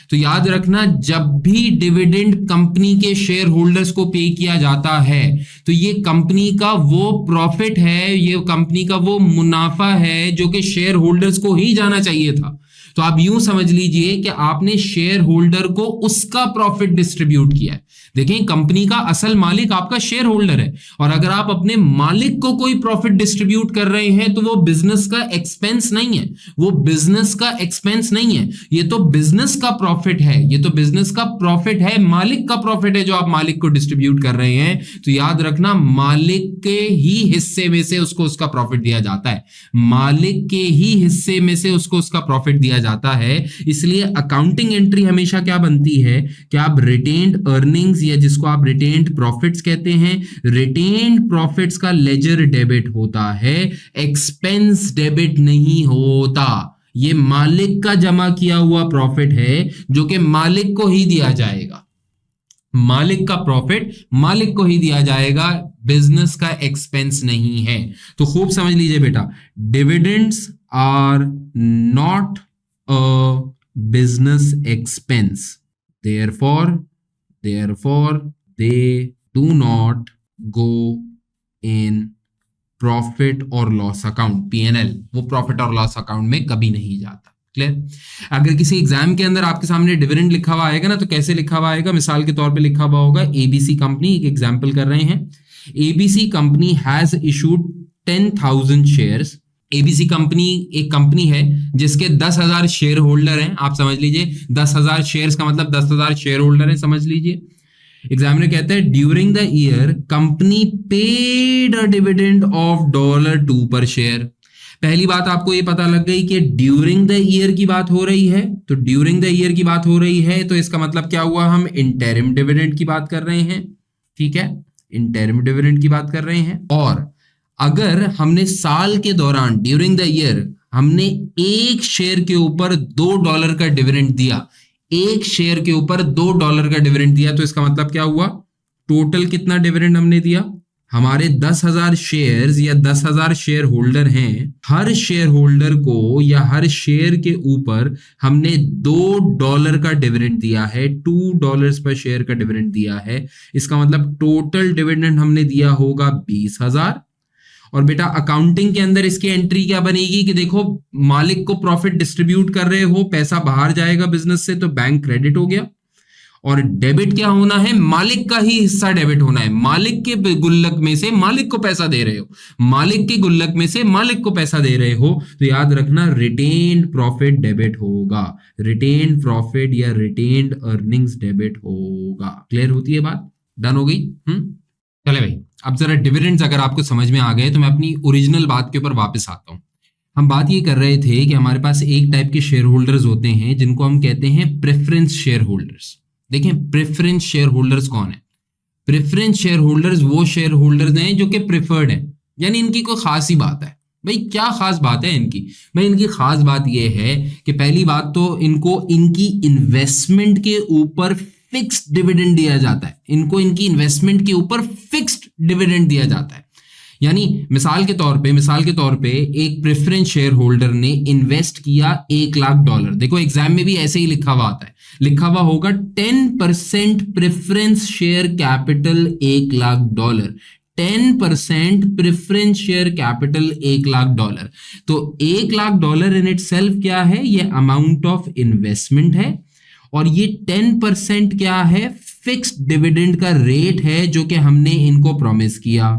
तो याद रखना, जब भी डिविडेंड कंपनी के शेयर होल्डर्स को पे किया जाता है तो ये कंपनी का वो प्रॉफिट है, ये कंपनी का वो मुनाफा है जो कि शेयर होल्डर्स को ही जाना चाहिए था। तो आप यूं समझ लीजिए कि आपने शेयर होल्डर को उसका प्रॉफिट डिस्ट्रीब्यूट किया है। देखें, कंपनी का असल मालिक आपका शेयर होल्डर है, और अगर आप अपने मालिक को कोई प्रॉफिट डिस्ट्रीब्यूट कर रहे हैं तो वो बिजनेस का एक्सपेंस नहीं है, वो बिजनेस का एक्सपेंस नहीं है, ये तो बिजनेस का प्रॉफिट है, ये तो बिजनेस का प्रॉफिट है, मालिक का प्रॉफिट है जो आप मालिक को डिस्ट्रीब्यूट कर रहे हैं। तो याद रखना, मालिक के ही हिस्से में से उसको उसका प्रॉफिट दिया जाता है, मालिक के ही हिस्से में से उसको उसका प्रॉफिट दिया जाता है। इसलिए अकाउंटिंग एंट्री हमेशा क्या बनती है कि आप रिटेन्ड अर्निंग्स या जिसको आप रिटेन्ड प्रॉफिट्स कहते हैं, रिटेन्ड प्रॉफिट्स का लेजर डेबिट होता है, एक्सपेंस डेबिट नहीं होता। ये मालिक का जमा किया हुआ प्रॉफिट है जो कि मालिक को ही दिया जाएगा, मालिक का प्रॉफिट मालिक को ही दिया जाएगा, बिजनेस का एक्सपेंस नहीं है। तो खूब समझ लीजिए बेटा, dividends are not a business expense, therefore they do not go in profit और लॉस अकाउंट, पीएनएल, वो प्रॉफिट और लॉस अकाउंट में कभी नहीं जाता। क्लियर? अगर किसी एग्जाम के अंदर आपके सामने डिविडेंड लिखा हुआ आएगा ना, तो कैसे लिखा हुआ आएगा? मिसाल के तौर पे लिखा हुआ होगा एबीसी कंपनी, एक एग्जांपल कर रहे हैं, ABC company has issued 10,000 shares. ABC company एक कंपनी है जिसके 10,000 शेयर होल्डर हैं। आप समझ लीजिए 10,000 शेयर्स का मतलब 10,000 शेयर होल्डर है, समझ लीजिए। एग्जामिनर कहते हैं during the year company paid a dividend of $2 पर शेयर। पहली बात आपको ये पता लग गई कि ड्यूरिंग द ईयर की बात हो रही है, तो ड्यूरिंग द ईयर की बात हो रही है तो इसका मतलब क्या हुआ, हम इंटरिम डिविडेंड की बात कर रहे हैं। ठीक है, इंटरिम डिविडेंड की बात कर रहे हैं। और अगर हमने साल के दौरान ड्यूरिंग द ईयर हमने एक शेयर के ऊपर $2 का डिविडेंड दिया, एक शेयर के ऊपर $2 का डिविडेंड दिया, तो इसका मतलब क्या हुआ, टोटल कितना डिविडेंड हमने दिया? हमारे 10,000 शेयर्स या 10,000 शेयर होल्डर हैं, हर शेयर होल्डर को या हर शेयर के ऊपर हमने $2 का डिविडेंड दिया है, $2 पर शेयर का डिविडेंड दिया है। इसका मतलब टोटल डिविडेंड हमने दिया होगा 20,000। और बेटा अकाउंटिंग के अंदर इसकी एंट्री क्या बनेगी कि देखो मालिक को प्रॉफिट डिस्ट्रीब्यूट कर रहे हो, पैसा बाहर जाएगा बिजनेस से, तो बैंक क्रेडिट हो गया। और डेबिट क्या होना है, मालिक का ही हिस्सा डेबिट होना है, मालिक के गुल्लक में से मालिक को पैसा दे रहे हो, मालिक के गुल्लक में से मालिक को पैसा दे रहे हो, तो याद रखना रिटेन्ड प्रॉफिट डेबिट होगा, रिटेन्ड प्रॉफिट या रिटेन्ड अर्निंग्स डेबिट होगा। क्लियर होती है बात? डन हो गई? चले भाई, अब जरा डिविडेंड्स अगर आपको समझ में आ गए तो मैं अपनी ओरिजिनल बात के ऊपर वापस आता हूं। हम बात ये कर रहे थे कि हमारे पास एक टाइप के शेयर होल्डर्स होते हैं जिनको हम कहते हैं प्रेफरेंस शेयर होल्डर्स। देखें, प्रेफरेंस शेयर होल्डर्स कौन है? प्रेफरेंस शेयर होल्डर्स वो शेयर होल्डर्स हैं जो कि प्रेफर्ड है, यानी इनकी कोई खास ही बात है। भाई क्या खास बात है इनकी? भाई इनकी खास बात यह है कि पहली बात तो इनको इनकी इन्वेस्टमेंट के ऊपर फिक्स्ड डिविडेंड दिया जाता है, इनको इनकी इन्वेस्टमेंट के ऊपर फिक्स्ड डिविडेंड दिया जाता है। यानी मिसाल के तौर पे एक प्रेफरेंस शेयर होल्डर ने इन्वेस्ट किया $1,00,000। देखो एग्जाम में भी ऐसे ही लिखा हुआ आता है, लिखा हुआ होगा 10% preference share capital $1,00,000, 10% preference share capital $1,00,000। तो $1,00,000 इन इटसेल्फ क्या है, ये अमाउंट ऑफ इन्वेस्टमेंट है, और ये 10% क्या है, फिक्स्ड डिविडेंड का रेट है जो कि हमने इनको प्रॉमिस किया,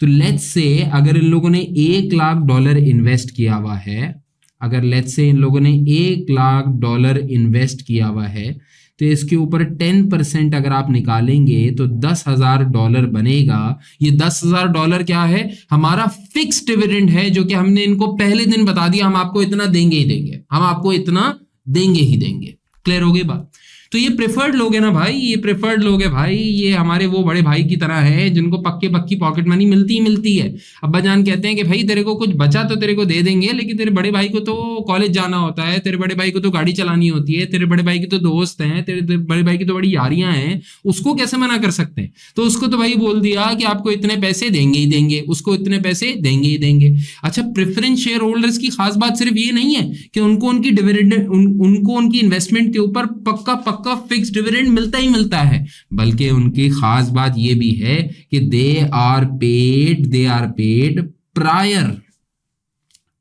तो लेट्स से अगर इन लोगों ने $1,00,000 इन्वेस्ट किया हुआ है, अगर लेट्स से इन लोगों ने $1,00,000 इन्वेस्ट किया हुआ है, तो इसके ऊपर 10% अगर आप निकालेंगे तो $10,000 बनेगा। ये $10,000 क्या है, हमारा फिक्स्ड डिविडेंड है जो कि हमने इनको पहले दिन बता दिया, हम आपको इतना देंगे ही देंगे, हम आपको इतना देंगे ही देंगे। क्लियर हो गई बात? तो ये प्रेफर्ड लोग है ना भाई, ये प्रेफर्ड लोग है भाई, ये हमारे वो बड़े भाई की तरह है जिनको पक्के पक्की पॉकेट मनी मिलती ही मिलती है। अब्बा जान कहते हैं कि भाई तेरे को कुछ बचा तो तेरे को दे देंगे, लेकिन तेरे बड़े भाई को तो कॉलेज जाना होता है, तेरे बड़े भाई को तो गाड़ी चलानी होती है, तेरे बड़े भाई के तो दोस्त हैं, तेरे बड़े भाई की तो बड़ी यारियां हैं, उसको कैसे मना कर सकते हैं? तो उसको तो भाई बोल दिया कि आपको इतने पैसे देंगे ही देंगे, उसको इतने पैसे देंगे ही देंगे। अच्छा, प्रेफरेंस शेयर होल्डर्स की खास बात सिर्फ ये नहीं है कि उनको उनकी डिविडेंड उनको उनकी इन्वेस्टमेंट के ऊपर पक्का पक्का फिक्स डिविडेंड मिलता ही मिलता है, बल्कि उनकी खास बात ये भी है कि they are paid prior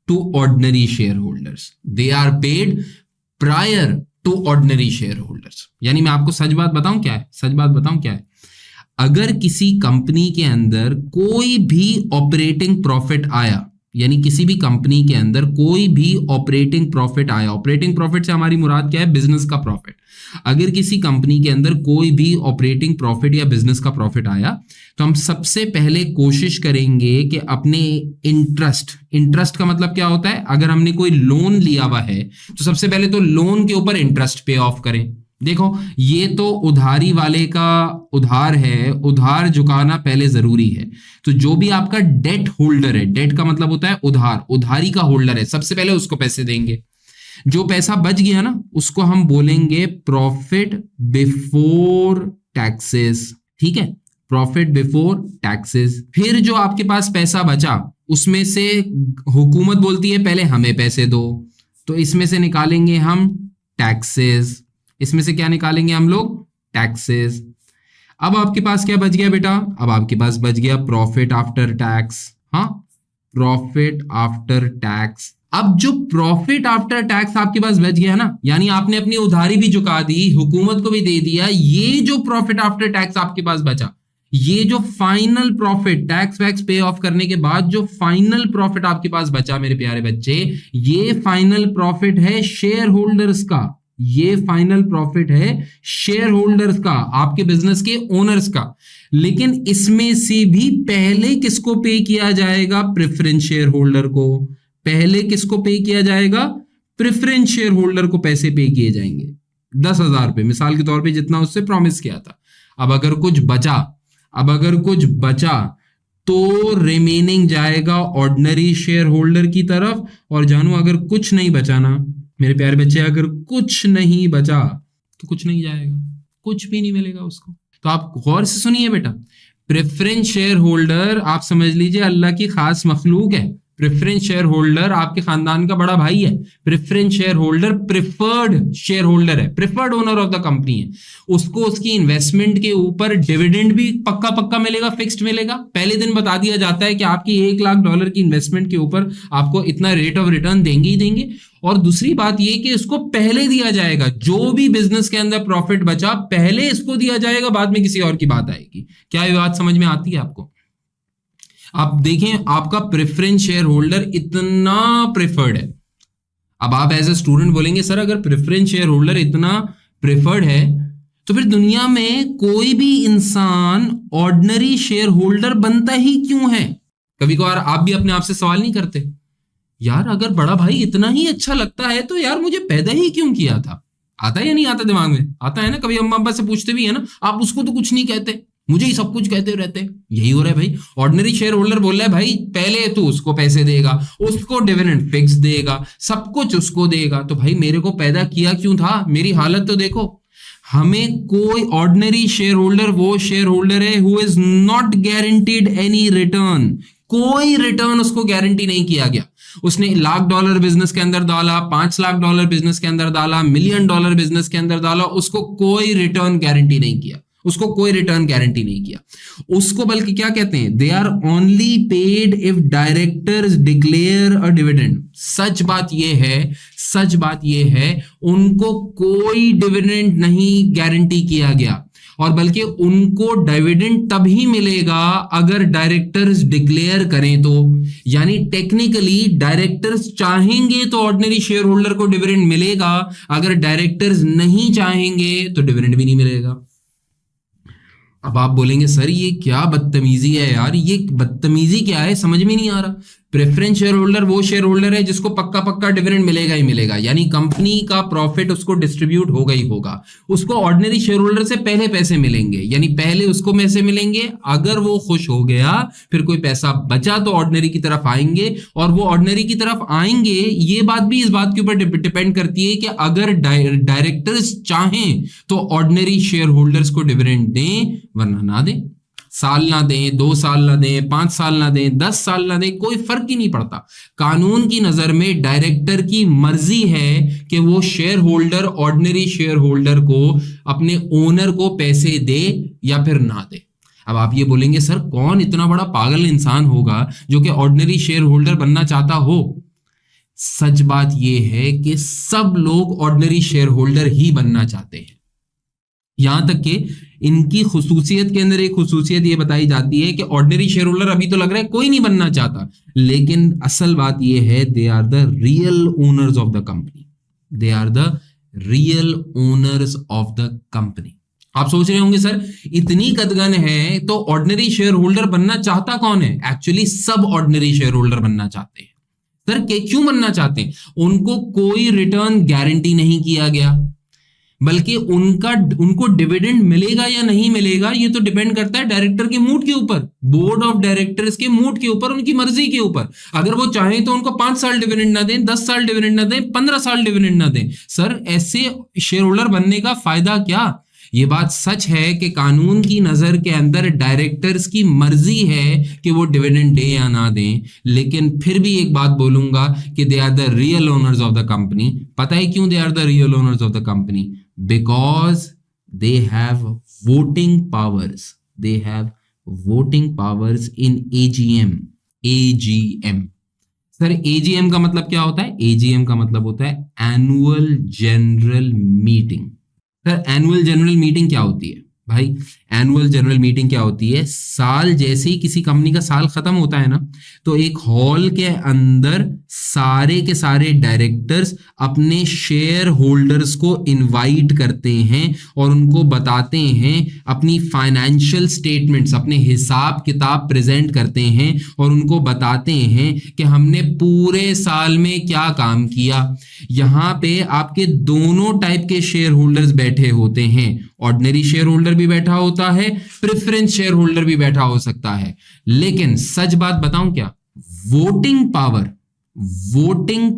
to ordinary share holders. They are paid prior to ordinary share holders. यानी मैं आपको सच बात बताऊं क्या है, सच बात बताऊं क्या है, अगर किसी कंपनी के अंदर कोई भी ऑपरेटिंग प्रॉफिट आया, यानी किसी भी कंपनी के अंदर कोई भी ऑपरेटिंग प्रॉफिट आया, ऑपरेटिंग प्रॉफिट से हमारी मुराद क्या है? बिजनेस का प्रॉफिट। अगर किसी कंपनी के अंदर कोई भी ऑपरेटिंग प्रॉफिट या बिजनेस का प्रॉफिट आया, तो हम सबसे पहले कोशिश करेंगे कि अपने इंटरेस्ट का मतलब क्या होता है? अगर हमने कोई लोन लिया हुआ है तो सबसे पहले तो लोन के ऊपर इंटरेस्ट पे ऑफ करें। देखो, ये तो उधारी वाले का उधार है, उधार चुकाना पहले जरूरी है। तो जो भी आपका डेट होल्डर है, डेट का मतलब होता है उधार, उधारी का होल्डर है, सबसे पहले उसको पैसे देंगे। जो पैसा बच गया ना, उसको हम बोलेंगे प्रॉफिट बिफोर टैक्सेस। ठीक है, प्रॉफिट बिफोर टैक्सेस। फिर जो आपके पास पैसा बचा, उसमें से हुकूमत बोलती है पहले हमें पैसे दो, तो इसमें से निकालेंगे हम टैक्सेस। इसमें से क्या निकालेंगे हम लोग? टैक्सेस। अब आपके पास क्या बच गया बेटा? अब आपके पास बच गया प्रॉफिट आफ्टर टैक्स। हाँ, प्रॉफिट आफ्टर टैक्स। अब जो प्रॉफिट आफ्टर टैक्स आपके पास बच गया ना, यानी आपने अपनी उधारी भी चुका दी, हुकूमत को भी दे दिया, ये जो प्रॉफिट आफ्टर टैक्स आपके पास बचा, ये जो फाइनल प्रॉफिट टैक्स वैक्स पे ऑफ करने के बाद जो फाइनल प्रॉफिट आपके पास बचा मेरे प्यारे बच्चे, ये फाइनल प्रॉफिट है शेयर होल्डर्स का। ये फाइनल प्रॉफिट है शेयर होल्डर्स का, आपके बिजनेस के ओनर्स का। लेकिन इसमें से भी पहले किसको पे किया जाएगा? प्रेफरेंस शेयर होल्डर को। पहले किसको पे किया जाएगा? प्रेफरेंस शेयर होल्डर को पैसे पे किए जाएंगे 10,000 रुपए, मिसाल के तौर पे जितना उससे प्रॉमिस किया था। अब अगर कुछ बचा तो रिमेनिंग जाएगा ऑर्डिनरी शेयर होल्डर की तरफ। और जानू, अगर कुछ नहीं बचा ना मेरे प्यारे बच्चे, अगर कुछ नहीं बचा तो कुछ नहीं जाएगा, कुछ भी नहीं मिलेगा उसको। तो आप गौर से सुनिए बेटा, प्रेफरेंस शेयर होल्डर आप समझ लीजिए अल्लाह की खास मखलूक है। प्रेफरेंस शेयर होल्डर आपके खानदान का बड़ा भाई है। Preference share holder preferred share holder है, preferred owner of the company है। उसको उसकी इन्वेस्टमेंट के ऊपर डिविडेंड भी पक्का पक्का मिलेगा, फिक्स्ड मिलेगा। पहले दिन बता दिया जाता है कि आपकी $1,00,000 की इन्वेस्टमेंट के ऊपर आपको इतना रेट ऑफ रिटर्न देंगे ही देंगे। और दूसरी बात ये कि इसको पहले दिया जाएगा, जो भी बिजनेस के अंदर प्रॉफिट बचा पहले इसको दिया जाएगा, बाद में किसी और की बात आएगी। क्या ये बात समझ में आती है आपको? आप देखें, आपका प्रेफरेंस शेयर होल्डर इतना प्रेफर्ड है। अब आप एज ए स्टूडेंट बोलेंगे सर अगर प्रेफरेंस शेयर होल्डर इतना प्रेफर्ड है तो फिर दुनिया में कोई भी इंसान ऑर्डिनरी शेयर होल्डर बनता ही क्यों है? कभी कभार आप भी अपने आप से सवाल नहीं करते, यार अगर बड़ा भाई इतना ही अच्छा लगता है तो यार मुझे पैदा ही क्यों किया था? आता है या नहीं आता? दिमाग में आता है ना? कभी अम्मा अब्बा से पूछते भी है ना, आप उसको तो कुछ नहीं कहते, मुझे ही सब कुछ कहते रहते हैं। यही हो रहा है भाई। ऑर्डिनरी शेयर होल्डर बोल रहा है भाई पहले तू उसको पैसे देगा, उसको डिविडेंड फिक्स देगा, सब कुछ उसको देगा, तो भाई मेरे को पैदा किया क्यों था? मेरी हालत तो देखो। हमें कोई ऑर्डिनरी शेयर होल्डर वो शेयर होल्डर है who is not guaranteed any return. कोई रिटर्न उसको गारंटी नहीं किया गया। उसने $1,00,000 बिजनेस के अंदर डाला, $5,00,000 बिजनेस के अंदर डाला, $1 मिलियन बिजनेस के अंदर डाला, उसको कोई रिटर्न गारंटी नहीं किया, उसको कोई रिटर्न गारंटी नहीं किया। उसको बल्कि क्या कहते हैं? They are only paid if directors declare a dividend. सच बात यह है उनको कोई डिविडेंड नहीं गारंटी किया गया, और बल्कि उनको डिविडेंड तभी मिलेगा अगर डायरेक्टर्स डिक्लेयर करें तो। यानी टेक्निकली डायरेक्टर्स चाहेंगे तो ऑर्डिनरी शेयर होल्डर को डिविडेंड मिलेगा, अगर डायरेक्टर्स नहीं चाहेंगे तो डिविडेंड भी नहीं मिलेगा। अब आप बोलेंगे सर ये क्या बदतमीजी है यार, ये बदतमीजी क्या है, समझ में नहीं आ रहा। प्रेफरेंस शेयर होल्डर वो शेयर होल्डर है जिसको पक्का पक्का डिविडेंड मिलेगा ही मिलेगा, यानी कंपनी का प्रॉफिट उसको डिस्ट्रीब्यूट होगा ही होगा। उसको ऑर्डिनरी शेयर होल्डर से पहले पैसे मिलेंगे, यानी पहले उसको पैसे मिलेंगे। अगर वो खुश हो गया, फिर कोई पैसा बचा तो ऑर्डिनरी की तरफ आएंगे, और वो ऑर्डिनरी की तरफ आएंगे, ये बात भी इस बात के ऊपर डिपेंड करती है कि अगर डायरेक्टर्स चाहें तो ऑर्डिनरी शेयर होल्डर्स को डिविडेंड दें, वरना ना दें। साल ना दें, 2 साल ना दें, 5 साल ना दें, 10 साल ना दें, कोई फर्क ही नहीं पड़ता। कानून की नजर में डायरेक्टर की मर्जी है कि वो share holder, ordinary share holder को, अपने ओनर को पैसे दे या फिर ना दे। अब आप ये बोलेंगे सर कौन इतना बड़ा पागल इंसान होगा जो कि ऑर्डिनरी शेयर होल्डर बनना चाहता हो। सच बात यह है कि सब लोग ऑर्डिनरी शेयर होल्डर ही बनना चाहते हैं। यहां तक कि इनकी खुसूसियत के अंदर एक खुसूसियत ये बताई जाती है कि ऑर्डिनरी शेयर होल्डर अभी तो लग रहा है कोई नहीं बनना चाहता, लेकिन असल बात ये है they are the real owners of the company. They are the real owners of the company. आप सोच रहे होंगे सर इतनी कदगन है तो ऑर्डिनरी शेयर होल्डर बनना चाहता कौन है? एक्चुअली सब ऑर्डिनरी शेयर होल्डर बनना चाहते हैं। सर क्यों बनना चाहते हैं? उनको कोई रिटर्न गारंटी नहीं किया गया, बल्कि उनको डिविडेंड मिलेगा या नहीं मिलेगा ये तो डिपेंड करता है डायरेक्टर के मूड के ऊपर, बोर्ड ऑफ डायरेक्टर्स के मूड के ऊपर, उनकी मर्जी के ऊपर। अगर वो चाहें तो उनको 5 साल डिविडेंड ना दें, 10 साल डिविडेंड ना दें, 15 साल डिविडेंड ना दें। सर ऐसे शेयर होल्डर बनने का फायदा क्या? ये बात सच है कि कानून की नजर के अंदर डायरेक्टर्स की मर्जी है कि वो डिविडेंड दे या ना दें, लेकिन फिर भी एक बात बोलूंगा कि they are the real owners of the company. पता है क्यों they are the real owners of the company? Because they have voting powers. They have voting powers in AGM. AGM. Sir AGM का मतलब क्या होता है? AGM का मतलब होता है annual general meeting. Sir annual general meeting क्या होती है? भाई एनुअल जनरल मीटिंग क्या होती है? साल जैसे ही किसी कंपनी का साल खत्म होता है ना, तो एक हॉल के अंदर सारे के सारे डायरेक्टर्स अपने शेयर होल्डर्स को इनवाइट करते हैं और उनको बताते हैं, अपनी फाइनेंशियल स्टेटमेंट्स, अपने हिसाब किताब प्रेजेंट करते हैं और उनको बताते हैं कि हमने पूरे साल में क्या काम किया। यहाँ पे आपके दोनों टाइप के शेयर होल्डर्स बैठे होते हैं, ऑर्डिनरी शेयर होल्डर भी बैठा होता है, प्रेफरेंस शेयर होल्डर भी बैठा हो सकता है। लेकिन सच बात बताऊं क्या? Voting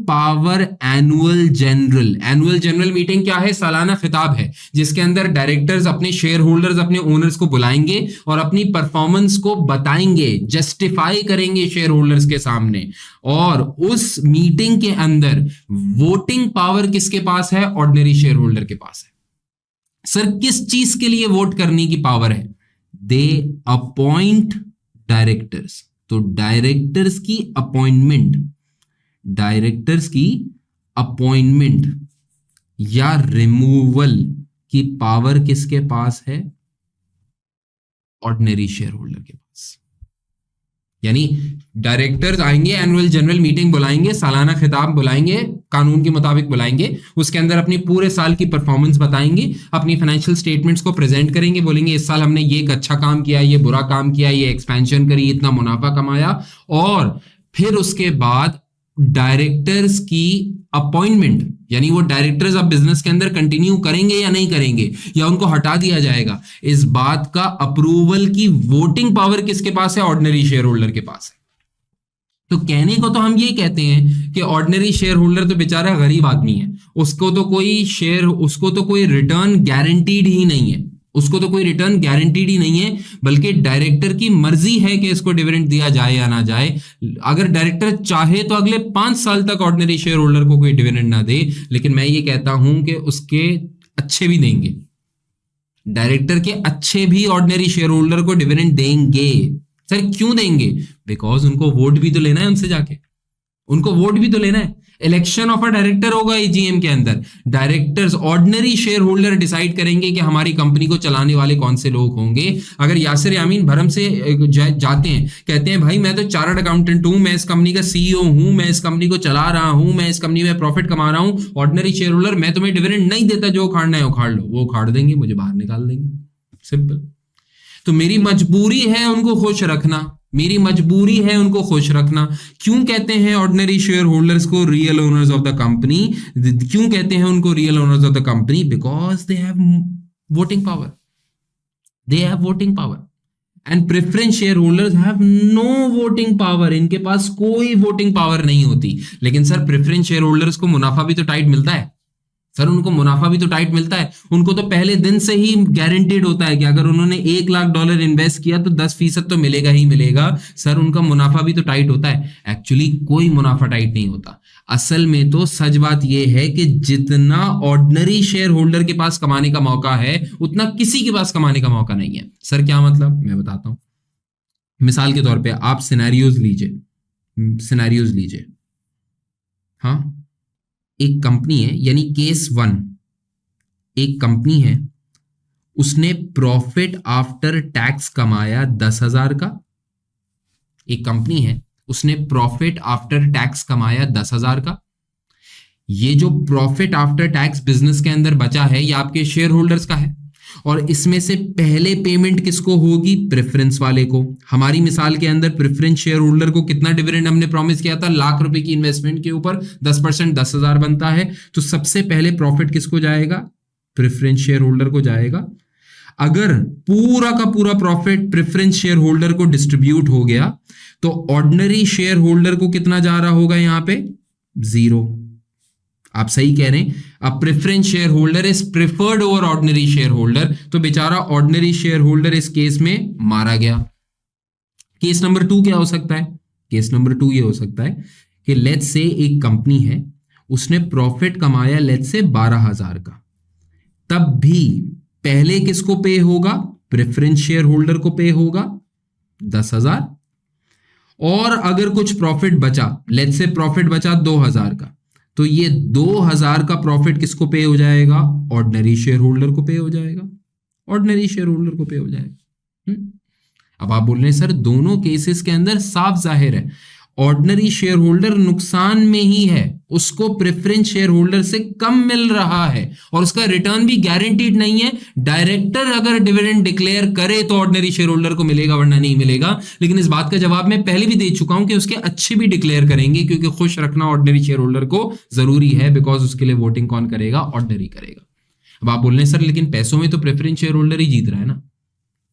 power annual general meeting क्या है? सालाना खिताब है जिसके अंदर डायरेक्टर्स अपने शेयर होल्डर्स, अपने ओनर्स को बुलाएंगे और अपनी परफॉर्मेंस को बताएंगे, जस्टिफाई करेंगे शेयर होल्डर्स के सामने। और उस मीटिंग के अंदर वोटिंग पावर किसके पास है? ऑर्डिनरी शेयर होल्डर के पास है। सर किस चीज के लिए वोट करने की पावर है? दे अपॉइंट डायरेक्टर्स। तो डायरेक्टर्स की अपॉइंटमेंट या रिमूवल की पावर किसके पास है? ऑर्डिनरी शेयर होल्डर के पास। यानी डायरेक्टर्स आएंगे, एनुअल जनरल मीटिंग बुलाएंगे, सालाना खिताब बुलाएंगे, कानून के मुताबिक बुलाएंगे, उसके अंदर अपनी पूरे साल की परफॉर्मेंस बताएंगे, अपनी फाइनेंशियल स्टेटमेंट्स को प्रेजेंट करेंगे, बोलेंगे इस साल हमने ये एक अच्छा काम किया, ये बुरा काम किया, ये एक्सपेंशन करी, इतना मुनाफा कमाया। और फिर उसके बाद डायरेक्टर्स की अपॉइंटमेंट, यानी वो डायरेक्टर्स अब बिजनेस के अंदर कंटिन्यू करेंगे या नहीं करेंगे, या उनको हटा दिया जाएगा, इस बात का अप्रूवल की वोटिंग पावर किसके पास है? ऑर्डिनरी शेयर होल्डर के पास है। तो कहने को तो हम ये कहते हैं कि ऑर्डिनरी शेयर होल्डर तो बेचारा गरीब आदमी है, उसको तो कोई रिटर्न गारंटीड ही नहीं है, बल्कि डायरेक्टर की मर्जी है कि इसको डिविडेंड दिया जाए या ना जाए। अगर डायरेक्टर चाहे तो अगले 5 साल तक ऑर्डिनरी शेयर होल्डर को कोई डिविडेंड ना दे, लेकिन मैं ये कहता हूं कि उसके अच्छे भी देंगे, डायरेक्टर के अच्छे भी ऑर्डिनरी शेयर होल्डर को डिविडेंड देंगे। सर क्यों देंगे? बिकॉज उनको वोट भी तो लेना है, उनसे जाके उनको वोट भी तो लेना है। इलेक्शन ऑफ अ डायरेक्टर होगा एजीएम के अंदर, directors ordinary share holder decide करेंगे कि हमारी कंपनी को चलाने वाले कौन से लोग होंगे। अगर यासिर यामीन भरम से जाते हैं, कहते हैं भाई मैं तो चार्टर्ड अकाउंटेंट हूं, मैं इस कंपनी का सीईओ हूं, मैं इस कंपनी को चला रहा हूं, मैं इस कंपनी में प्रॉफिट कमा रहा हूं, ऑर्डिनरी शेयर होल्डर मैं तुम्हें डिविडेंड नहीं देता, जो उखाड़ना है उखाड़ लो, वो उखाड़ देंगे, मुझे बाहर निकाल देंगे, सिंपल। तो मेरी मजबूरी है उनको खुश रखना, मेरी मजबूरी है उनको खुश रखना। क्यों कहते हैं ऑर्डिनरी शेयर होल्डर्स को real owners of the company? क्यों कहते हैं उनको real owners of the company? Because they have voting power, they have voting power and preference share holders have no voting power. इनके पास कोई वोटिंग पावर नहीं होती। लेकिन सर प्रेफरेंस शेयर होल्डर्स को मुनाफा भी तो टाइट मिलता है। सर उनको मुनाफा भी तो टाइट मिलता है। उनको तो पहले दिन से ही गारंटीड होता है कि अगर उन्होंने $1,00,000 इन्वेस्ट किया तो 10% तो मिलेगा ही मिलेगा। सर उनका मुनाफा भी तो टाइट होता है। एक्चुअली कोई मुनाफा टाइट नहीं होता। असल में तो सच बात यह है कि जितना ऑर्डिनरी शेयर होल्डर के पास कमाने का मौका है उतना किसी के पास कमाने का मौका नहीं है। सर क्या मतलब, मैं बताता हूं। मिसाल के तौर पे आप सिनेरियोज लीजिए। हाँ, एक कंपनी है, यानी केस 1, एक कंपनी है, उसने प्रॉफिट आफ्टर टैक्स कमाया 10,000 का। एक कंपनी है, उसने प्रॉफिट आफ्टर टैक्स कमाया 10,000 का। ये जो प्रॉफिट आफ्टर टैक्स बिजनेस के अंदर बचा है, ये आपके शेयर होल्डर्स का है। और इसमें से पहले पेमेंट किसको होगी? प्रेफरेंस वाले को। हमारी मिसाल के अंदर प्रेफरेंस शेयर होल्डर को कितना डिविडेंड हमने प्रॉमिस किया था? ₹1,00,000 की इन्वेस्टमेंट के ऊपर 10% 10,000 बनता है। तो सबसे पहले प्रॉफिट किसको जाएगा? प्रेफरेंस शेयर होल्डर को जाएगा। अगर पूरा का पूरा प्रॉफिट प्रेफरेंस शेयर होल्डर को डिस्ट्रीब्यूट हो गया तो ऑर्डिनरी शेयर होल्डर को कितना जा रहा होगा? यहां पे 0। आप सही कह रहे हैं। अब preference share holder is preferred over ordinary share holder, तो बेचारा ऑर्डिनरी शेयर होल्डर इस केस में मारा गया। केस नंबर 2 क्या हो सकता है? केस नंबर 2 ये हो सकता है कि लेट्स से एक कंपनी है, उसने प्रॉफिट कमाया लेट्स से 12,000 का। तब भी पहले किसको पे होगा? प्रेफरेंस शेयर होल्डर को पे होगा 10,000। और अगर कुछ प्रॉफिट बचा, लेट्स से प्रॉफिट बचा 2,000 का, तो ये 2,000 का प्रॉफिट किसको पे हो जाएगा? ऑर्डिनरी शेयर होल्डर को पे हो जाएगा। ऑर्डिनरी शेयर होल्डर को पे हो जाएगा। अब आप बोल रहे हैं सर दोनों केसेस के अंदर साफ जाहिर है ऑर्डिनरी शेयर होल्डर नुकसान में ही है, उसको प्रेफरेंस शेयर होल्डर से कम मिल रहा है और उसका रिटर्न भी गारंटीड नहीं है। डायरेक्टर अगर डिविडेंड डिक्लेयर करे तो ऑर्डिनरी शेयर होल्डर को मिलेगा, वरना नहीं मिलेगा। लेकिन इस बात का जवाब मैं पहले भी दे चुका हूं कि उसके अच्छे भी डिक्लेयर करेंगे, क्योंकि खुश रखना ऑर्डिनरी शेयर होल्डर को जरूरी है, बिकॉज उसके लिए वोटिंग कौन करेगा? ऑर्डिनरी करेगा। अब आप बोल रहे हैं सर लेकिन पैसों में तो प्रेफरेंस शेयर होल्डर ही जीत रहा है ना।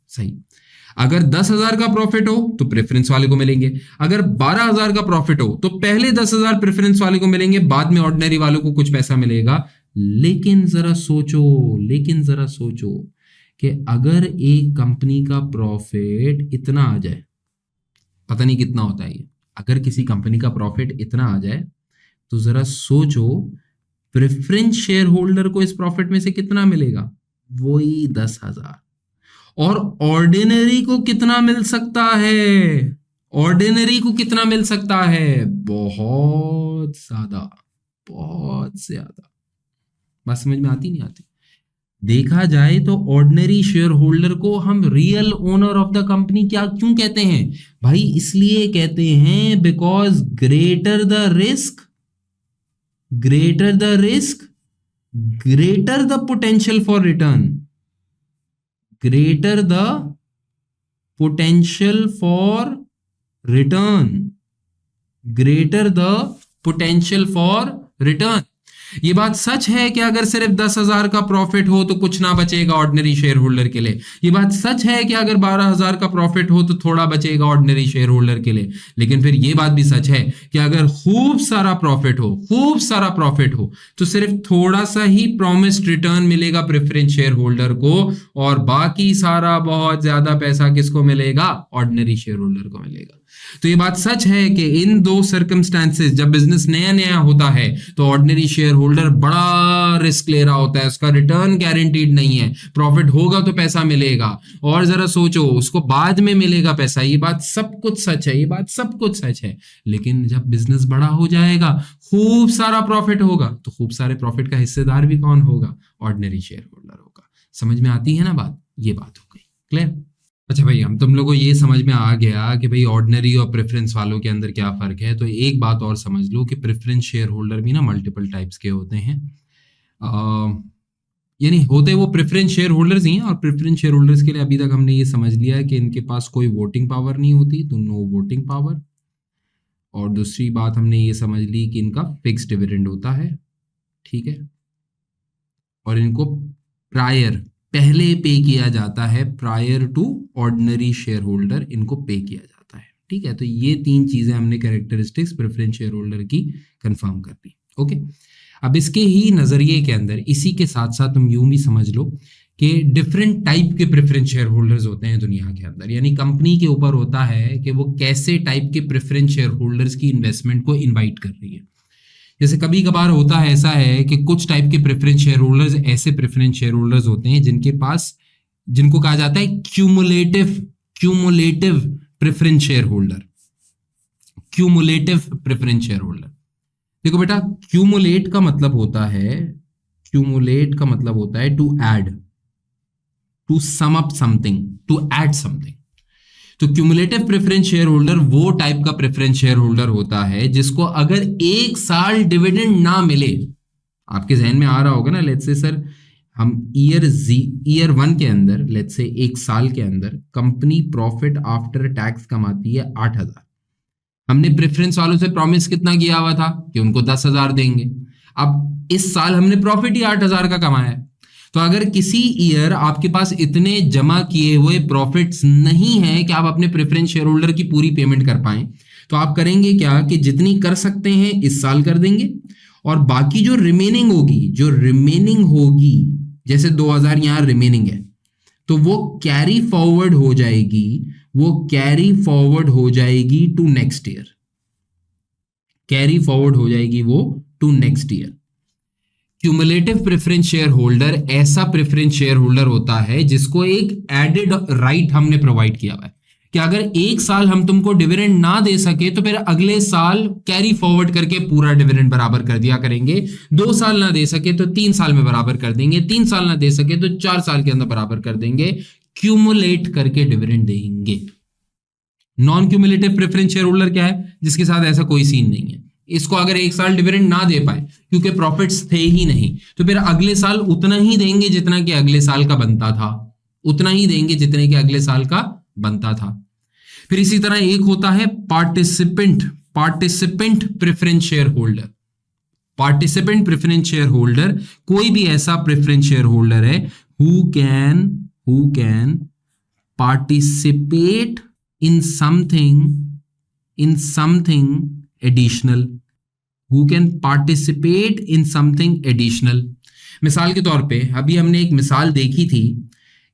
सही। अगर 10,000 का प्रॉफिट हो तो प्रेफरेंस वाले को मिलेंगे। अगर 12,000 का प्रॉफिट हो तो पहले 10,000 प्रेफरेंस वाले को मिलेंगे, बाद में ऑर्डिनरी वालों को कुछ पैसा मिलेगा। लेकिन जरा सोचो कि अगर एक कंपनी का प्रॉफिट इतना आ जाए, पता नहीं कितना होता है ये, अगर किसी कंपनी का प्रॉफिट इतना आ जाए तो जरा सोचो प्रेफरेंस शेयर होल्डर को इस प्रॉफिट में से कितना मिलेगा? वही 10,000। और ऑर्डिनरी को कितना मिल सकता है? ऑर्डिनरी को कितना मिल सकता है? बहुत ज्यादा। बात समझ में आती नहीं आती? देखा जाए तो ऑर्डिनरी शेयर होल्डर को हम real owner of the company क्या क्यों कहते हैं भाई? इसलिए कहते हैं because greater the risk greater the potential for return, greater the potential for return। ये बात सच है कि अगर सिर्फ 10,000 का प्रॉफिट हो तो कुछ ना बचेगा ऑर्डिनरी शेयर होल्डर के लिए। ये बात सच है कि अगर 12,000 का प्रॉफिट हो तो थोड़ा बचेगा ऑर्डिनरी शेयर होल्डर के लिए। लेकिन फिर ये बात भी सच है कि अगर खूब सारा प्रॉफिट हो तो सिर्फ थोड़ा सा ही प्रॉमिस्ड रिटर्न मिलेगा प्रेफरेंस शेयर होल्डर को, और बाकी सारा बहुत ज्यादा पैसा किसको मिलेगा? ऑर्डिनरी शेयर होल्डर को मिलेगा। तो ये बात सच है कि इन दो सर्कमस्टेंसेस, जब बिजनेस नया होता है तो ऑर्डिनरी शेयर होल्डर बड़ा रिस्क ले रहा होता है, उसका रिटर्न गारंटीड नहीं है। प्रॉफिट होगा तो पैसा मिलेगा, और जरा सोचो उसको बाद में मिलेगा पैसा। ये बात सब कुछ सच है। लेकिन जब बिजनेस बड़ा हो जाएगा, खूब सारा प्रॉफिट होगा, तो खूब सारे प्रॉफिट का हिस्सेदार भी कौन होगा? ऑर्डिनरी शेयर होल्डर होगा। समझ में आती है ना बात? ये बात हो गई क्लियर। अच्छा भाई, हम तुम लोगों को ये समझ में आ गया कि भाई ऑर्डिनरी और प्रेफरेंस वालों के अंदर क्या फ़र्क है। तो एक बात और समझ लो कि प्रेफरेंस शेयर होल्डर भी ना मल्टीपल टाइप्स के होते हैं। यानी होते वो प्रेफरेंस शेयर होल्डर्स ही हैं, और प्रेफरेंस शेयर होल्डर्स के लिए अभी तक हमने ये समझ लिया है कि इनके पास कोई वोटिंग पावर नहीं होती, तो नो वोटिंग पावर। और दूसरी बात हमने ये समझ ली कि इनका फिक्स डिविडेंड होता है, ठीक है, और इनको पहले पे किया जाता है, prior to ordinary share holder इनको पे किया जाता है, ठीक है। तो ये 3 चीजें हमने कैरेक्टरिस्टिक्स प्रेफरेंस शेयर होल्डर की कंफर्म कर दी, ओके। अब इसके ही नजरिए के अंदर इसी के साथ साथ तुम यूं भी समझ लो कि डिफरेंट टाइप के प्रेफरेंस शेयर होल्डर्स होते हैं दुनिया के अंदर, यानी कंपनी के ऊपर होता है कि वो कैसे टाइप के प्रेफरेंस शेयर होल्डर्स की इन्वेस्टमेंट को इन्वाइट कर रही है। जैसे कभी कभार होता है ऐसा है कि कुछ टाइप के प्रेफरेंस शेयर होल्डर्स ऐसे प्रेफरेंस शेयर होल्डर्स होते हैं जिनके पास, जिनको कहा जाता है cumulative preference share holder, cumulative preference share holder. देखो बेटा, क्यूमुलेट का मतलब होता है to add, to sum up something, to add something. तो क्यूमुलेटिव प्रेफरेंस शेयर होल्डर वो टाइप का प्रेफरेंस शेयर होल्डर होता है जिसको अगर 1 साल डिविडेंड ना मिले, आपके जहन में आ रहा होगा ना, लेट्स से सर हम ईयर 1 के अंदर, लेट्स से 1 साल के अंदर कंपनी प्रॉफिट आफ्टर टैक्स कमाती है 8,000। हमने प्रेफरेंस वालों से प्रॉमिस कितना किया हुआ था कि उनको 10,000 देंगे। अब इस साल हमने प्रॉफिट ही 8,000 का कमाया है, तो अगर किसी ईयर आपके पास इतने जमा किए हुए प्रॉफिट्स नहीं है कि आप अपने प्रेफरेंस शेयर होल्डर की पूरी पेमेंट कर पाए, तो आप करेंगे क्या कि जितनी कर सकते हैं इस साल कर देंगे, और बाकी जो रिमेनिंग होगी जैसे 2,000 यहां रिमेनिंग है, तो वो कैरी फॉरवर्ड हो जाएगी to next year, cumulative preference share holder ऐसा प्रेफरेंस शेयर होल्डर होता है जिसको एक एडेड राइट हमने प्रोवाइड किया हुआ है कि अगर 1 साल हम तुमको डिविडेंड ना दे सके तो फिर अगले साल कैरी फॉरवर्ड करके पूरा डिविडेंड बराबर कर दिया करेंगे। 2 साल ना दे सके तो 3 साल में बराबर कर देंगे, 3 साल ना दे सके तो 4 साल के अंदर बराबर कर देंगे, क्यूमुलेट करके डिविडेंड देंगे। Non cumulative preference share holder क्या है? जिसके साथ ऐसा कोई सीन नहीं है, इसको अगर 1 साल डिविडेंड ना दे पाए क्योंकि प्रॉफिट्स थे ही नहीं, तो फिर अगले साल उतना ही देंगे जितना कि अगले साल का बनता था, उतना ही देंगे जितने कि अगले साल का बनता था। फिर इसी तरह एक होता है participant preference share holder. Participant preference share holder कोई भी ऐसा प्रेफरेंस शेयर होल्डर है who can participate in something additional. मिसाल के तौर पे अभी हमने एक मिसाल देखी थी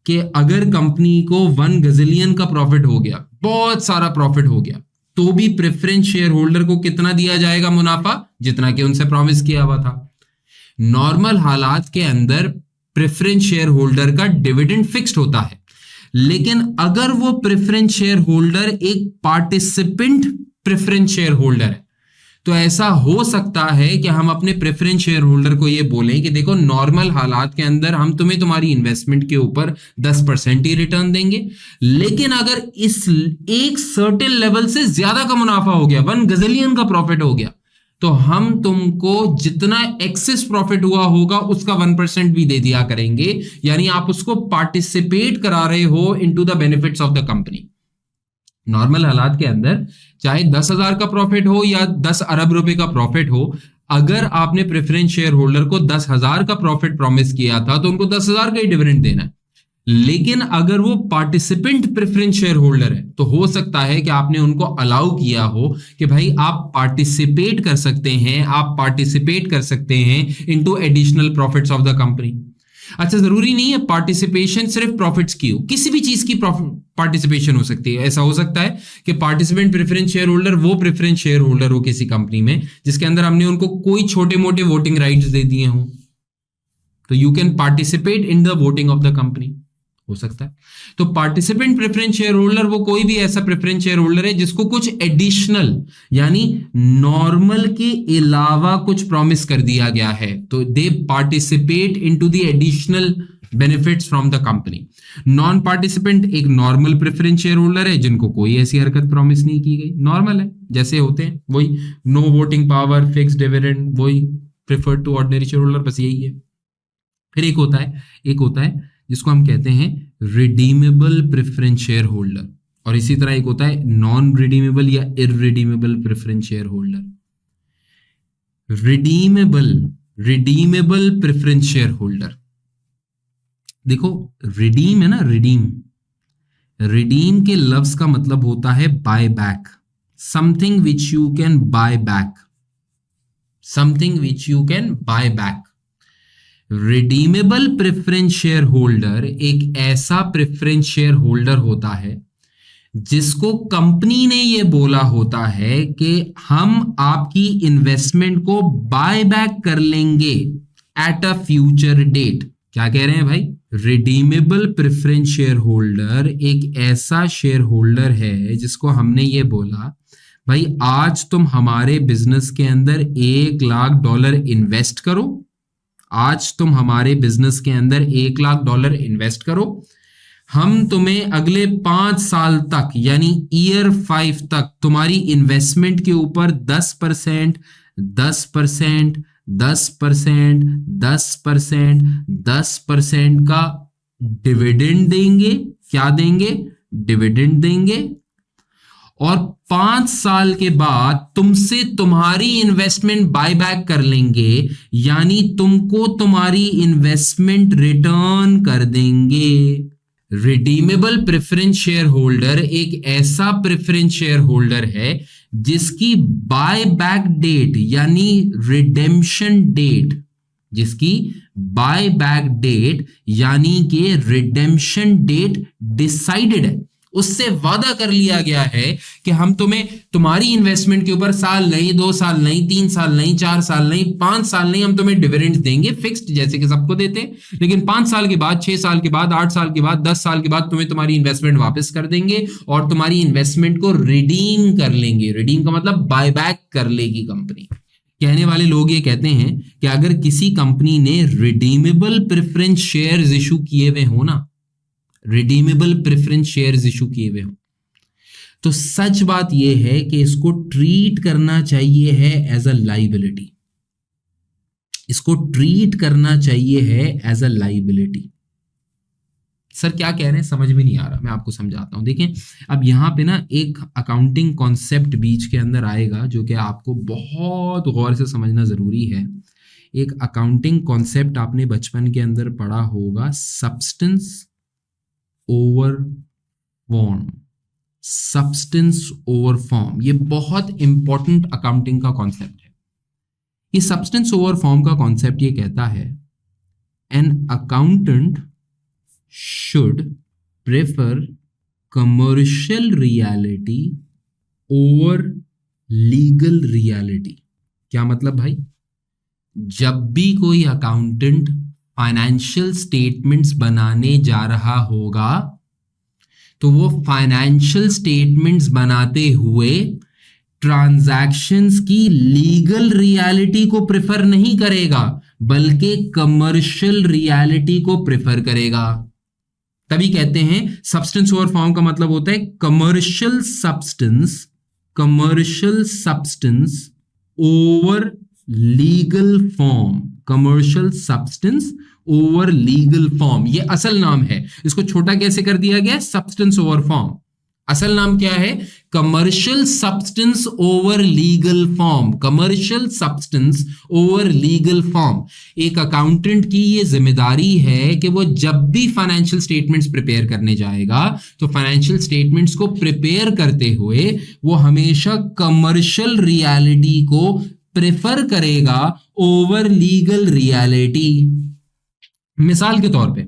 कि अगर कंपनी को 1 गजिलियन का प्रॉफिट हो गया, बहुत सारा प्रॉफिट हो गया, तो भी प्रेफरेंस शेयर होल्डर को कितना दिया जाएगा मुनाफा? जितना कि उनसे प्रॉमिस किया हुआ था। नॉर्मल हालात के अंदर प्रेफरेंस शेयर होल्डर का डिविडेंड फिक्स्ड होता है, लेकिन अगर वो प्रेफरेंस शेयर होल्डर एक पार्टिसिपेंट प्रेफरेंस शेयर होल्डर है, तो ऐसा हो सकता है कि हम अपने प्रेफरेंस शेयर होल्डर को ये बोलें कि देखो, नॉर्मल हालात के अंदर हम तुम्हें तुम्हारी इन्वेस्टमेंट के ऊपर 10% ही रिटर्न देंगे, लेकिन अगर इस एक सर्टेन लेवल से ज्यादा का मुनाफा हो गया, 1 गजिलियन का प्रॉफिट हो गया, तो हम तुमको जितना एक्सेस प्रॉफिट हुआ होगा उसका 1% भी दे दिया करेंगे। यानी आप उसको पार्टिसिपेट करा रहे हो into the benefits of the company. Normal हालात के अंदर चाहे 10,000 का प्रॉफिट हो या 10 अरब रुपए का प्रॉफिट हो, अगर आपने प्रेफरेंस शेयर होल्डर को 10,000 का प्रॉफिट प्रॉमिस किया था तो उनको 10,000 का ही डिविडेंड देना है। लेकिन अगर वो पार्टिसिपेंट प्रेफरेंस शेयर होल्डर है, तो हो सकता है कि आपने उनको अलाउ किया हो कि भाई आप पार्टिसिपेट कर सकते हैं into additional profits of the company. अच्छा, जरूरी नहीं है पार्टिसिपेशन सिर्फ प्रॉफिट्स की हो, किसी भी चीज की पार्टिसिपेशन हो सकती है। ऐसा हो सकता है कि पार्टिसिपेंट प्रेफरेंस शेयर होल्डर वो प्रेफरेंस शेयर होल्डर हो किसी कंपनी में जिसके अंदर हमने उनको कोई छोटे मोटे वोटिंग राइट्स दे दिए हों, तो you can participate in the voting of the company, हो सकता है। तो पार्टिसिपेंट प्रेफरेंस शेयर होल्डर वो कोई भी ऐसा प्रेफरेंस शेयर होल्डर है जिसको कुछ एडिशनल यानी नॉर्मल के अलावा कुछ प्रॉमिस कर दिया गया है, तो दे participate into the additional benefits from the company. Non participant एक नॉर्मल प्रेफरेंस शेयर होल्डर है जिनको कोई ऐसी हरकत प्रॉमिस नहीं की गई, नॉर्मल है जैसे होते हैं, वही no voting power, fix dividend, वही preferred to ordinary share holder, बस यही है। फिर एक होता है जिसको हम कहते हैं रिडीमेबल प्रेफरेंस शेयर होल्डर, और इसी तरह एक होता है नॉन रिडीमेबल या irredeemable preference share holder. Redeemable preference share holder, देखो रिडीम है ना, रिडीम के लफ्ज का मतलब होता है buy back, something which you can buy back, something which you can buy back. Redeemable preference share holder एक ऐसा प्रेफरेंस शेयर होल्डर होता है जिसको कंपनी ने ये बोला होता है कि हम आपकी इन्वेस्टमेंट को बाय बैक कर लेंगे एट अ फ्यूचर डेट। क्या कह रहे हैं भाई? रिडीमेबल प्रेफरेंस शेयर होल्डर एक ऐसा शेयर होल्डर है जिसको हमने ये बोला भाई आज तुम हमारे बिजनेस के अंदर $1,00,000 इन्वेस्ट करो, आज तुम हमारे बिजनेस के अंदर $1,00,000 इन्वेस्ट करो, हम तुम्हें अगले 5 साल तक यानी ईयर 5 तक तुम्हारी इन्वेस्टमेंट के ऊपर 10%, 10%, 10%, 10%, 10% का डिविडेंड देंगे। क्या देंगे? डिविडेंड देंगे। और 5 साल के बाद तुमसे तुम्हारी इन्वेस्टमेंट बाय बैक कर लेंगे, यानी तुमको तुम्हारी इन्वेस्टमेंट रिटर्न कर देंगे। रिडीमेबल प्रेफरेंस शेयर होल्डर एक ऐसा प्रेफरेंस शेयर होल्डर है जिसकी बाय बैक डेट यानी रिडेम्पशन डेट, जिसकी बाय बैक डेट यानी कि रिडेम्पशन डेट डिसाइडेड है, उससे वादा कर लिया गया है कि हम तुम्हें तुम्हारी इन्वेस्टमेंट के ऊपर साल नहीं, 2 साल नहीं, 3 साल नहीं, 4 साल नहीं, 5 साल नहीं, हम तुम्हें डिविडेंड देंगे फिक्स्ड जैसे कि सबको देते हैं, लेकिन 5 साल के बाद, 6 साल के बाद, 8 साल के बाद, 10 साल के बाद तुम्हें तुम्हारी इन्वेस्टमेंट वापस कर देंगे और तुम्हारी इन्वेस्टमेंट को रिडीम कर लेंगे। रिडीम का मतलब बाय बैक कर लेगी कंपनी। कहने वाले लोग ये कहते हैं कि अगर किसी कंपनी ने रिडीमेबल प्रेफरेंस शेयर्स इशू किए हुए हो ना, रिडीमेबल प्रेफरेंस शेयर्स इशू किए हुए हो, तो सच बात यह है कि इसको ट्रीट करना चाहिए है एज अ लाइबिलिटी। इसको ट्रीट करना चाहिए है एज अ लाइबिलिटी। सर क्या कह रहे हैं समझ में नहीं आ रहा, मैं आपको समझाता हूं। देखें अब यहां पे ना एक अकाउंटिंग कॉन्सेप्ट बीच के अंदर आएगा जो कि आपको बहुत गौर से समझना जरूरी है। एक अकाउंटिंग कॉन्सेप्ट आपने बचपन के अंदर पढ़ा होगा, substance over form. Substance over form ये बहुत इंपॉर्टेंट अकाउंटिंग का कॉन्सेप्ट है। ये सब्सटेंस ओवर फॉर्म का कॉन्सेप्ट ये कहता है an accountant should prefer commercial reality over legal reality। क्या मतलब भाई? जब भी कोई अकाउंटेंट फाइनेंशियल स्टेटमेंट्स बनाने जा रहा होगा तो वो फाइनेंशियल स्टेटमेंट्स बनाते हुए ट्रांजैक्शंस की लीगल रियलिटी को प्रेफर नहीं करेगा बल्कि कमर्शियल रियलिटी को प्रेफर करेगा। तभी कहते हैं सब्सटेंस ओवर फॉर्म का मतलब होता है commercial substance over legal form. Commercial substance over legal form ये असल नाम है, इसको छोटा कैसे कर दिया गया? Substance over form. असल नाम क्या है? Commercial substance over legal form. Commercial substance over legal form. एक अकाउंटेंट की ये जिम्मेदारी है कि वो जब भी फाइनेंशियल स्टेटमेंट्स प्रिपेयर करने जाएगा तो फाइनेंशियल स्टेटमेंट्स को प्रिपेयर करते हुए वो हमेशा कमर्शियल रियलिटी को प्रेफर करेगा ओवर लीगल रियलिटी। मिसाल के तौर पे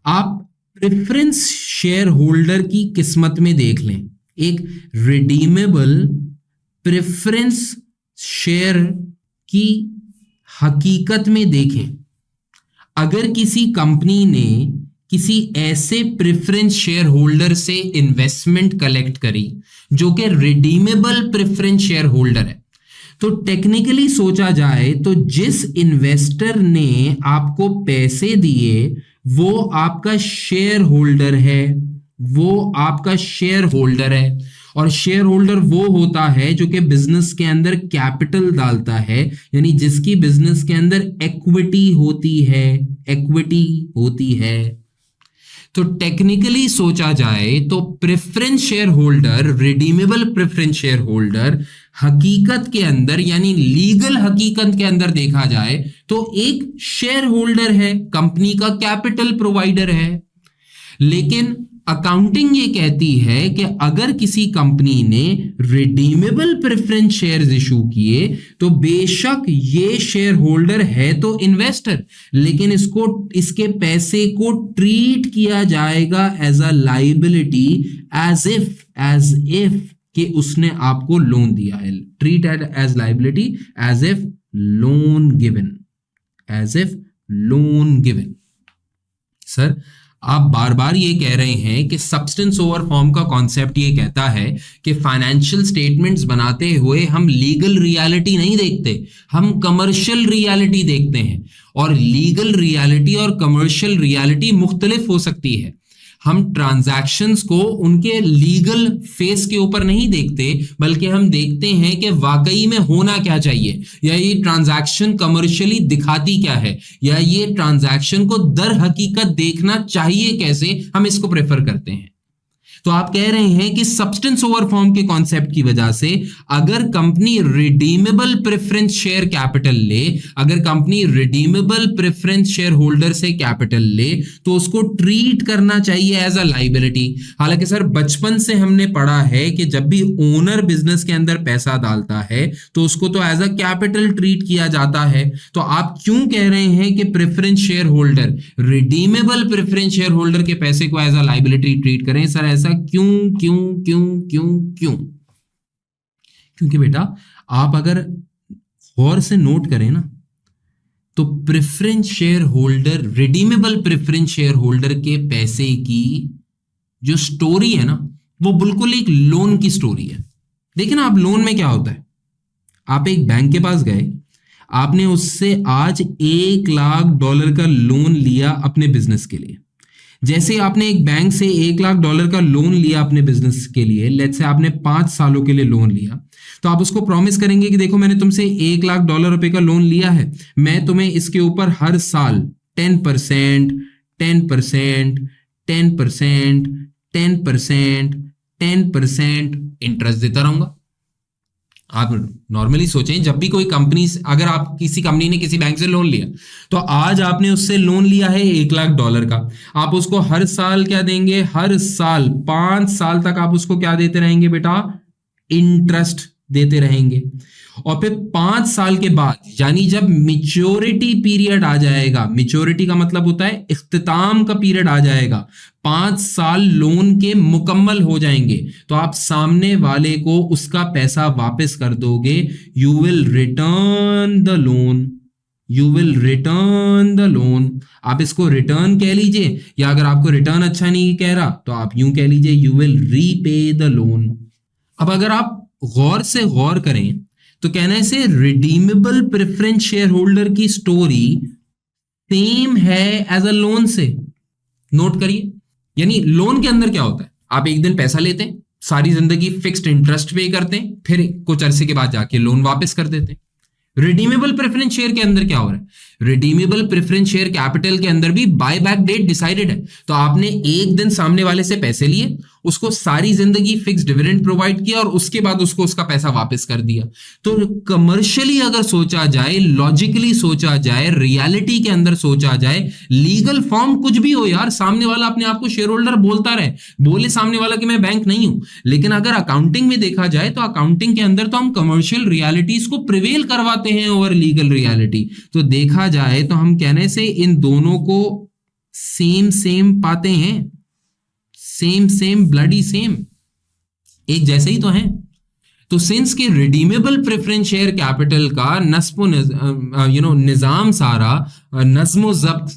आप प्रेफरेंस शेयर होल्डर की किस्मत में देख लें, एक रिडीमेबल प्रेफरेंस शेयर की हकीकत में देखें। अगर किसी कंपनी ने किसी ऐसे प्रेफरेंस शेयर होल्डर से इन्वेस्टमेंट कलेक्ट करी जो कि रिडीमेबल प्रेफरेंस शेयर होल्डर है, तो टेक्निकली सोचा जाए तो जिस इन्वेस्टर ने आपको पैसे दिए वो आपका शेयर होल्डर है, वो आपका शेयर होल्डर है। और शेयर होल्डर वो होता है जो कि बिजनेस के अंदर कैपिटल डालता है, यानी जिसकी बिजनेस के अंदर इक्विटी होती है। इक्विटी होती है। तो टेक्निकली सोचा जाए तो preference share holder, redeemable preference share holder हकीकत के अंदर यानी लीगल हकीकत के अंदर देखा जाए तो एक शेयर होल्डर है, कंपनी का कैपिटल प्रोवाइडर है। लेकिन अकाउंटिंग ये कहती है कि अगर किसी कंपनी ने रिडीमेबल प्रेफरेंस शेयर्स इशू किए तो बेशक ये शेयर होल्डर है तो इन्वेस्टर, लेकिन इसके पैसे को ट्रीट किया जाएगा as a liability, as if कि उसने आपको लोन दिया है। Treat as liability as if loan given, as if loan given. Sir आप बार बार ये कह रहे हैं कि सब्सटेंस ओवर फॉर्म का कॉन्सेप्ट ये कहता है कि फाइनेंशियल स्टेटमेंट्स बनाते हुए हम लीगल रियलिटी नहीं देखते, हम कमर्शियल रियलिटी देखते हैं। और लीगल रियलिटी और कमर्शियल रियलिटी मुख्तलिफ हो सकती है। हम ट्रांजैक्शंस को उनके लीगल फेस के ऊपर नहीं देखते, बल्कि हम देखते हैं कि वाकई में होना क्या चाहिए, या ये ट्रांजैक्शन कमर्शियली दिखाती क्या है, या ये ट्रांजैक्शन को दर हकीकत देखना चाहिए कैसे, हम इसको प्रेफर करते हैं। तो आप कह रहे हैं कि सब्सटेंस ओवर फॉर्म के कॉन्सेप्ट की वजह से अगर company redeemable preference share capital ले, अगर company redeemable preference share holder से कैपिटल ले तो उसको ट्रीट करना चाहिए एज अ लाइबिलिटी। हालांकि सर बचपन से हमने पढ़ा है कि जब भी ओनर बिजनेस के अंदर पैसा डालता है तो उसको तो एज अ कैपिटल ट्रीट किया जाता है। तो आप क्यों कह रहे हैं कि preference share holder, redeemable preference share holder के पैसे को एज अ लाइबिलिटी ट्रीट करें? सर ऐसा क्यों क्यों क्यों क्यों क्यों? क्योंकि बेटा आप अगर गौर से नोट करें ना तो preference share holder, redeemable preference share holder के पैसे की जो स्टोरी है ना वो बिल्कुल एक लोन की स्टोरी है। देखिए ना, आप लोन में क्या होता है, आप एक बैंक के पास गए, आपने उससे आज $1,00,000 का लोन लिया अपने बिजनेस के लिए। जैसे आपने एक बैंक से $1,00,000 का लोन लिया अपने बिजनेस के लिए, लेट्स से आपने 5 सालों के लिए लोन लिया, तो आप उसको प्रॉमिस करेंगे कि देखो मैंने तुमसे $1,00,000 रुपए का लोन लिया है, मैं तुम्हें इसके ऊपर हर साल 10%, 10%, 10%, 10%, 10% इंटरेस्ट देता रहूंगा। आप नॉर्मली सोचें, जब भी कोई कंपनी, अगर आप किसी कंपनी ने किसी बैंक से लोन लिया तो आज आपने उससे लोन लिया है $1,00,000 का, आप उसको हर साल क्या देंगे? हर साल 5 साल तक आप उसको क्या देते रहेंगे बेटा? इंटरेस्ट देते रहेंगे। और फिर 5 साल के बाद यानी जब मैच्योरिटी पीरियड आ जाएगा, मैच्योरिटी का मतलब होता है इख्तिताम का पीरियड आ जाएगा, 5 साल लोन के मुकम्मल हो जाएंगे तो आप सामने वाले को उसका पैसा वापस कर दोगे। You will return the loan, you will return the loan. आप इसको रिटर्न कह लीजिए, या अगर आपको रिटर्न अच्छा नहीं कह रहा तो आप यूं कह लीजिए you will repay the loan. अब अगर आप गौर से गौर करें तो कहना है से रिडीमेबल प्रेफरेंस शेयर होल्डर की स्टोरी सेम है एज अ लोन से। नोट करिए, यानी लोन के अंदर क्या होता है, आप एक दिन पैसा लेते हैं, सारी जिंदगी फिक्स्ड इंटरेस्ट पे करते हैं, फिर कुछ अरसे के बाद जाके लोन वापस कर देते हैं। रिडीमेबल प्रेफरेंस शेयर के अंदर क्या हो रहा है? रिडीमेबल प्रेफरेंस शेयर कैपिटल के अंदर भी बाय बैक डेट डिसाइडेड है। तो आपने एक दिन सामने वाले से पैसे लिए, उसको सारी जिंदगी फिक्स डिविडेंड प्रोवाइड किया और उसके बाद उसको उसका पैसा वापस कर दिया। तो कमर्शियली अगर सोचा जाए, लॉजिकली सोचा जाए, रियलिटी के अंदर सोचा जाए, लीगल फॉर्म कुछ भी हो यार, सामने वाला अपने आप को शेयर होल्डर बोलता रहे, बोले सामने वाला कि मैं बैंक नहीं हूं, लेकिन अगर अकाउंटिंग में देखा जाए तो अकाउंटिंग के अंदर तो हम कमर्शियल रियलिटीज को प्रिवेल करवाते हैं ओवर लीगल रियलिटी। तो देखा जाए तो हम कहने से इन दोनों को सेम पाते हैं, सेम ब्लडी सेम, एक जैसे ही तो हैं। तो सिंस के रिडीमेबल प्रेफरेंस शेयर कैपिटल का निजाम सारा, नज्मो जब्त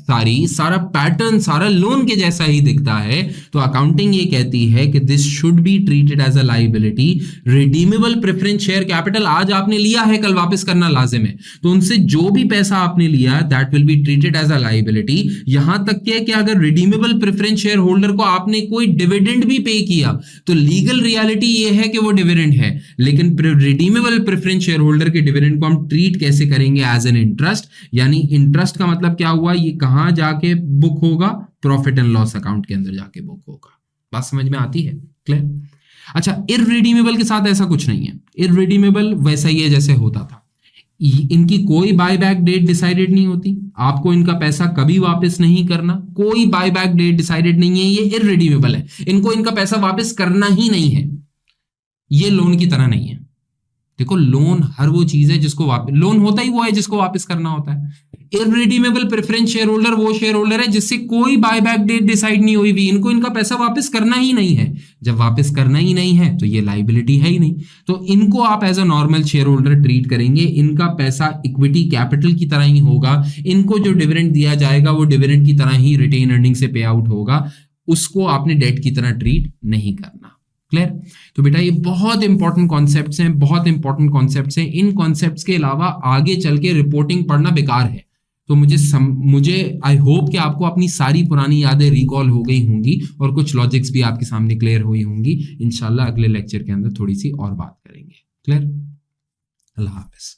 सारा पैटर्न सारा लोन के जैसा ही दिखता है, तो अकाउंटिंग ये कहती है कि this should be treated as a liability. Redeemable preference share capital आज आपने लिया है, कल वापस करना लाजिम है, तो उनसे जो भी पैसा आपने लिया that will be treated as a liability. यहां तक कि अगर रिडीमेबल प्रेफरेंस शेयर होल्डर को आपने कोई डिविडेंड भी पे किया तो लीगल रियलिटी ये है कि वो डिविडेंड है, लेकिन रिडीमेबल प्रेफरेंस शेयर होल्डर के डिविडेंड को हम ट्रीट कैसे करेंगे? एज एन इंटरेस्ट, यानी इंटरेस्ट का मतलब क्या हुआ? ये कहां जाके बुक होगा? प्रॉफिट एंड लॉस अकाउंट के अंदर जाके बुक होगा। बात समझ में आती है? क्लियर? अच्छा, इररिडीमेबल के साथ ऐसा कुछ नहीं है। इररिडीमेबल वैसा ही है जैसे होता था। इनकी कोई बायबैक डेट डिसाइडेड नहीं होती, आपको इनका पैसा कभी वापस नहीं करना, कोई बायबैक डेट डिसाइडेड नहीं है, ये इररिडीमेबल है, इनको इनका पैसा वापस करना ही नहीं है। ये लोन की तरह नहीं है। देखो, लोन हर वो चीज है जिसको वापस, लोन होता ही वो है जिसको वापस करना होता है। इररिडीमेबल प्रेफरेंस शेयर होल्डर वो शेयर होल्डर है जिससे कोई बायबैक डेट डिसाइड नहीं हुई हुई, इनको इनका पैसा वापस करना ही नहीं है। जब वापस करना ही नहीं है तो ये लाइबिलिटी है ही नहीं, तो इनको आप as a normal share holder treat करेंगे। इनका पैसा इक्विटी कैपिटल की तरह ही होगा, इनको जो डिविडेंड दिया जाएगा वो डिविडेंड की तरह ही रिटेन अर्निंग से पे आउट होगा, उसको आपने डेट की तरह ट्रीट नहीं करना। क्लियर? तो बेटा ये बहुत इंपॉर्टेंट कॉन्सेप्ट्स हैं, बहुत इंपॉर्टेंट कॉन्सेप्ट्स हैं। इन कॉन्सेप्ट्स के अलावा आगे चल के रिपोर्टिंग पढ़ना बेकार है। तो मुझे आई होप कि आपको अपनी सारी पुरानी यादें रिकॉल हो गई होंगी और कुछ लॉजिक्स भी आपके सामने क्लियर हुई होंगी। इंशाल्लाह अगले लेक्चर के अंदर थोड़ी सी और बात करेंगे। क्लियर? अल्लाह हाफिज।